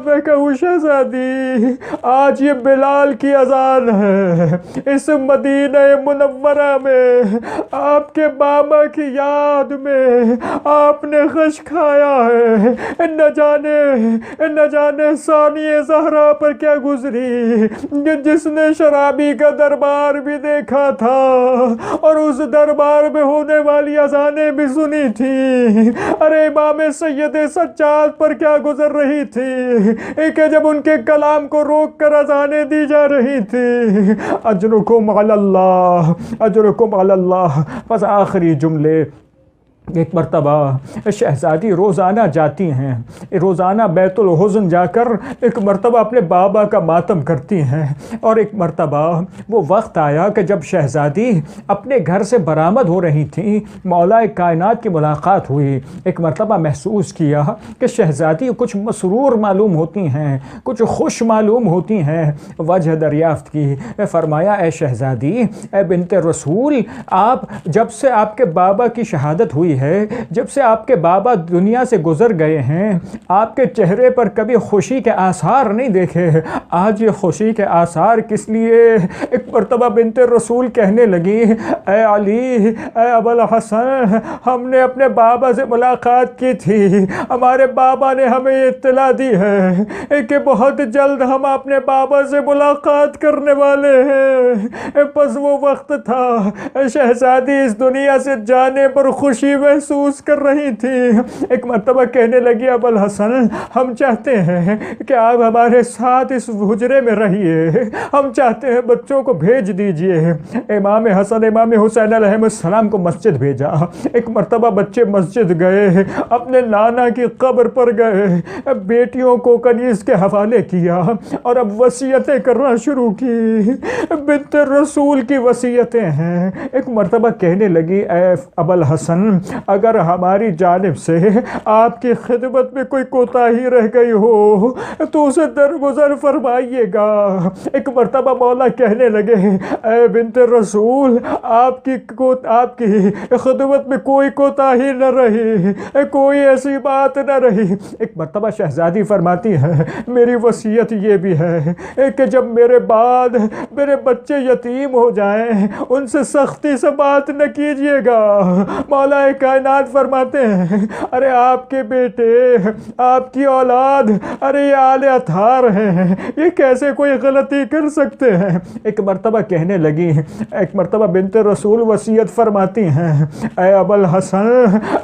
میں کہوں شہزادی آج یہ بلال کی اذان ہے، اس مدینہ منورہ میں آپ کے بابا کی یاد میں آپ نے غش کھایا ہے۔ نہ جانے ثانیہ زہرا پر کیا گزری، جس نے شرابی کا دربار بھی دیکھا تھا اور اس دربار میں ہونے والی اذانیں بھی سنی تھی۔ ارے امام سید سجاد پر کیا گزر رہی تھی کہ جب ان کے کلام کو روک کر اذانیں دی جا رہی تھی۔ اجرکم علی اللہ، اجرکم علی اللہ۔ بس آخری جملے، ایک مرتبہ شہزادی روزانہ جاتی ہیں، روزانہ بیت الحزن جا کر ایک مرتبہ اپنے بابا کا ماتم کرتی ہیں، اور ایک مرتبہ وہ وقت آیا کہ جب شہزادی اپنے گھر سے برآمد ہو رہی تھیں، مولا کائنات کی ملاقات ہوئی۔ ایک مرتبہ محسوس کیا کہ شہزادی کچھ مسرور معلوم ہوتی ہیں، کچھ خوش معلوم ہوتی ہیں۔ وجہ دریافت کی، فرمایا اے شہزادی، اے بنت رسول، آپ جب سے آپ کے بابا کی شہادت ہوئی ہے، جب سے آپ کے بابا دنیا سے گزر گئے ہیں، آپ کے چہرے پر کبھی خوشی کے آثار نہیں دیکھے۔ آج یہ خوشی کے آثار کس لیے؟ ایک مرتبہ بنت رسول کہنے لگی، اے علی، اے ابو الحسن، ہم نے اپنے بابا سے ملاقات کی تھی، ہمارے بابا نے ہمیں یہ اطلاع دی ہے کہ بہت جلد ہم اپنے بابا سے ملاقات کرنے والے ہیں۔ بس وہ وقت تھا شہزادی اس دنیا سے جانے پر خوشی محسوس کر رہی تھی۔ ایک مرتبہ کہنے لگی، ابو الحسن، ہم چاہتے ہیں کہ آپ ہمارے ساتھ اس حجرے میں رہیے، ہم چاہتے ہیں بچوں کو بھیج دیجئے۔ امام حسن امام حسین علیہ السلام کو مسجد بھیجا۔ ایک مرتبہ بچے مسجد گئے، اپنے نانا کی قبر پر گئے، بیٹیوں کو کنیز کے حوالے کیا، اور اب وصیتیں کرنا شروع کی۔ بنت رسول کی وصیتیں ہیں۔ ایک مرتبہ کہنے لگی، اے ابو الحسن، اگر ہماری جانب سے آپ کی خدمت میں کوئی کوتاہی رہ گئی ہو تو اسے درگزر فرمائیے گا۔ ایک مرتبہ مولا کہنے لگے، اے بنت رسول، آپ کی خدمت میں کوئی کوتاہی نہ رہی، کوئی ایسی بات نہ رہی۔ ایک مرتبہ شہزادی فرماتی ہے، میری وصیت یہ بھی ہے کہ جب میرے بعد میرے بچے یتیم ہو جائیں ان سے سختی سے بات نہ کیجیے گا۔ مولا کائنات فرماتے ہیں، ارے آپ کے بیٹے، آپ کی اولاد، ارے یہ آل اطہار ہیں، یہ کیسے کوئی غلطی کر سکتے ہیں؟ ایک مرتبہ کہنے لگی، ایک مرتبہ بنت رسول وصیت فرماتی ہیں، اے ابو الحسن،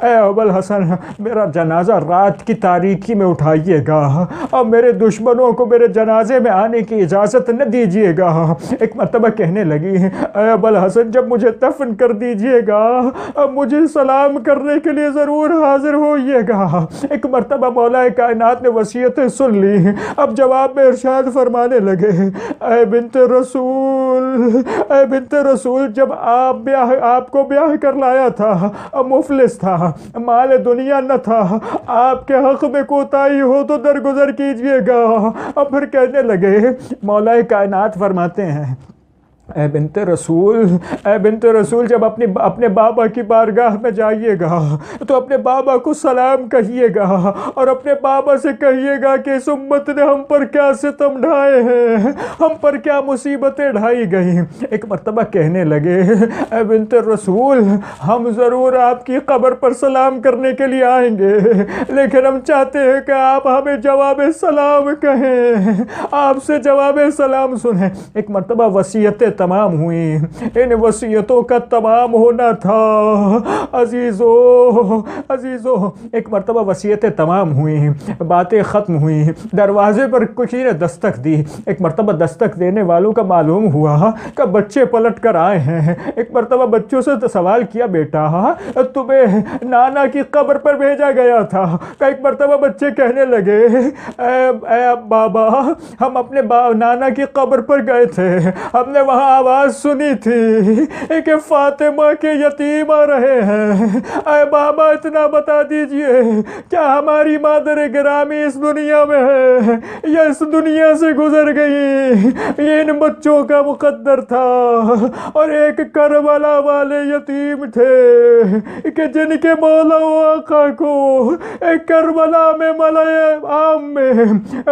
اے ابو الحسن، میرا جنازہ رات کی تاریکی میں اٹھائیے گا، اور میرے دشمنوں کو میرے جنازے میں آنے کی اجازت نہ دیجیے گا۔ ایک مرتبہ کہنے لگی، اے ابو الحسن، جب مجھے دفن کر دیجیے گا اب مجھے سلام کرنے کے لیے ضرور حاضر ہوئیے گا۔ ایک مرتبہ مولا کائنات نے وصیتیں سن لی، اب جواب میں ارشاد فرمانے لگے، اے بنت رسول، اے بنت رسول، جب آپ کو بیاہ کر لایا تھا اب مفلس تھا، مال دنیا نہ تھا، آپ کے حق میں کوتاہی ہو تو درگزر کیجئے گا۔ اب پھر کہنے لگے، مولا کائنات فرماتے ہیں، اے بنت رسول جب اپنے بابا کی بارگاہ میں جائیے گا تو اپنے بابا کو سلام کہیے گا اور اپنے بابا سے کہیے گا کہ اس امت نے ہم پر کیا ستم ڈھائے ہیں، ہم پر کیا مصیبتیں ڈھائی گئیں۔ ایک مرتبہ کہنے لگے اے بنت رسول ہم ضرور آپ کی قبر پر سلام کرنے کے لیے آئیں گے، لیکن ہم چاہتے ہیں کہ آپ ہمیں جواب سلام کہیں، آپ سے جواب سلام سنیں۔ ایک مرتبہ وصیتیں تمام ہوئیں، ان وصیتوں کا تمام ہونا تھا عزیزو ایک مرتبہ وصیتیں تمام ہوئیں، باتیں ختم ہوئیں، دروازے پر کسی نے دستک دی۔ ایک مرتبہ دستک دینے والوں کا معلوم ہوا کہ بچے پلٹ کر آئے ہیں۔ ایک مرتبہ بچوں سے سوال کیا بیٹا تمہیں نانا کی قبر پر بھیجا گیا تھا؟ کہ ایک مرتبہ بچے کہنے لگے اے بابا ہم اپنے نانا کی قبر پر گئے تھے، ہم نے وہاں آواز سنی تھی کہ فاطمہ کے یتیم آ رہے ہیں۔ اے بابا اتنا بتا دیجئے کیا ہماری مادر گرامی اس دنیا میں ہے یا اس دنیا سے گزر گئی؟ یہ ان بچوں کا مقدر تھا، اور ایک کربلا والے یتیم تھے کہ جن کے مولا و آقا کو کربلا میں ملائے عام میں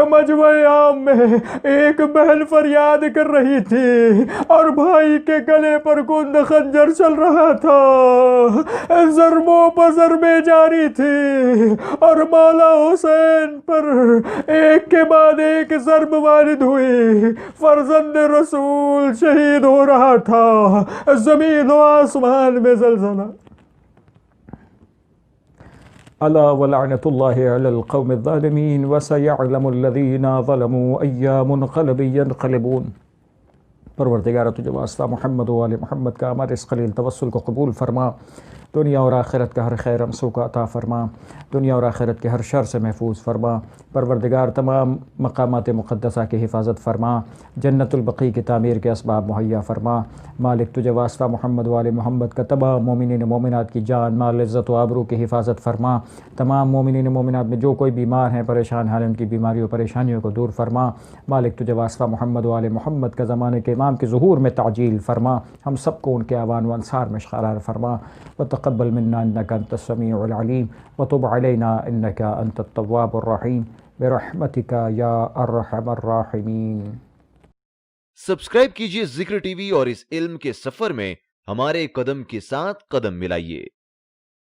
مجمع عام میں ایک بہن فریاد کر رہی تھی اور بھائی کے گلے پر گوند خنجر چل رہا تھا، ضربوں پر ضربیں جاری تھی اور مولا حسین پر ایک کے بعد ایک ضرب وارد ہوئی، فرزند رسول شہید ہو رہا تھا، زمین و آسمان میں زلزلہ۔ الا ولعنت اللہ علی القوم الظالمین وسیعلم الذین ظلموا ای منقلب ینقلبون۔ پروردگارہ تجھے واسطہ محمد و آل محمد کا ہمارے اس قلیل توسل کو قبول فرما، دنیا اور آخرت کا ہر خیر ہم سو کا عطا فرما، دنیا اور آخرت کے ہر شر سے محفوظ فرما۔ پروردگار تمام مقامات مقدسہ کی حفاظت فرما، جنت البقیع کی تعمیر کے اسباب مہیا فرما۔ مالک تجھے واسطہ محمد و آل محمد کا تمام مومنین مومنات کی جان مال عزت و آبرو کی حفاظت فرما۔ تمام مومنین مومنات میں جو کوئی بیمار ہیں پریشان ہیں ان کی بیماریوں پریشانیوں کو دور فرما۔ مالک تجھے واسطہ محمد و آل محمد کا زمانے کے امام کے ظہور میں تعجیل فرما، ہم سب کو ان کے اعوان و انصار میں قرار فرما۔ وتقبل منا انك انت السميع العليم وتب علينا انك انت التواب الرحيم برحمتك يا ارحم الراحمين۔ سبسکرائب کیجئے ذکر ٹی وی اور اس علم کے سفر میں ہمارے قدم کے ساتھ قدم ملائیے۔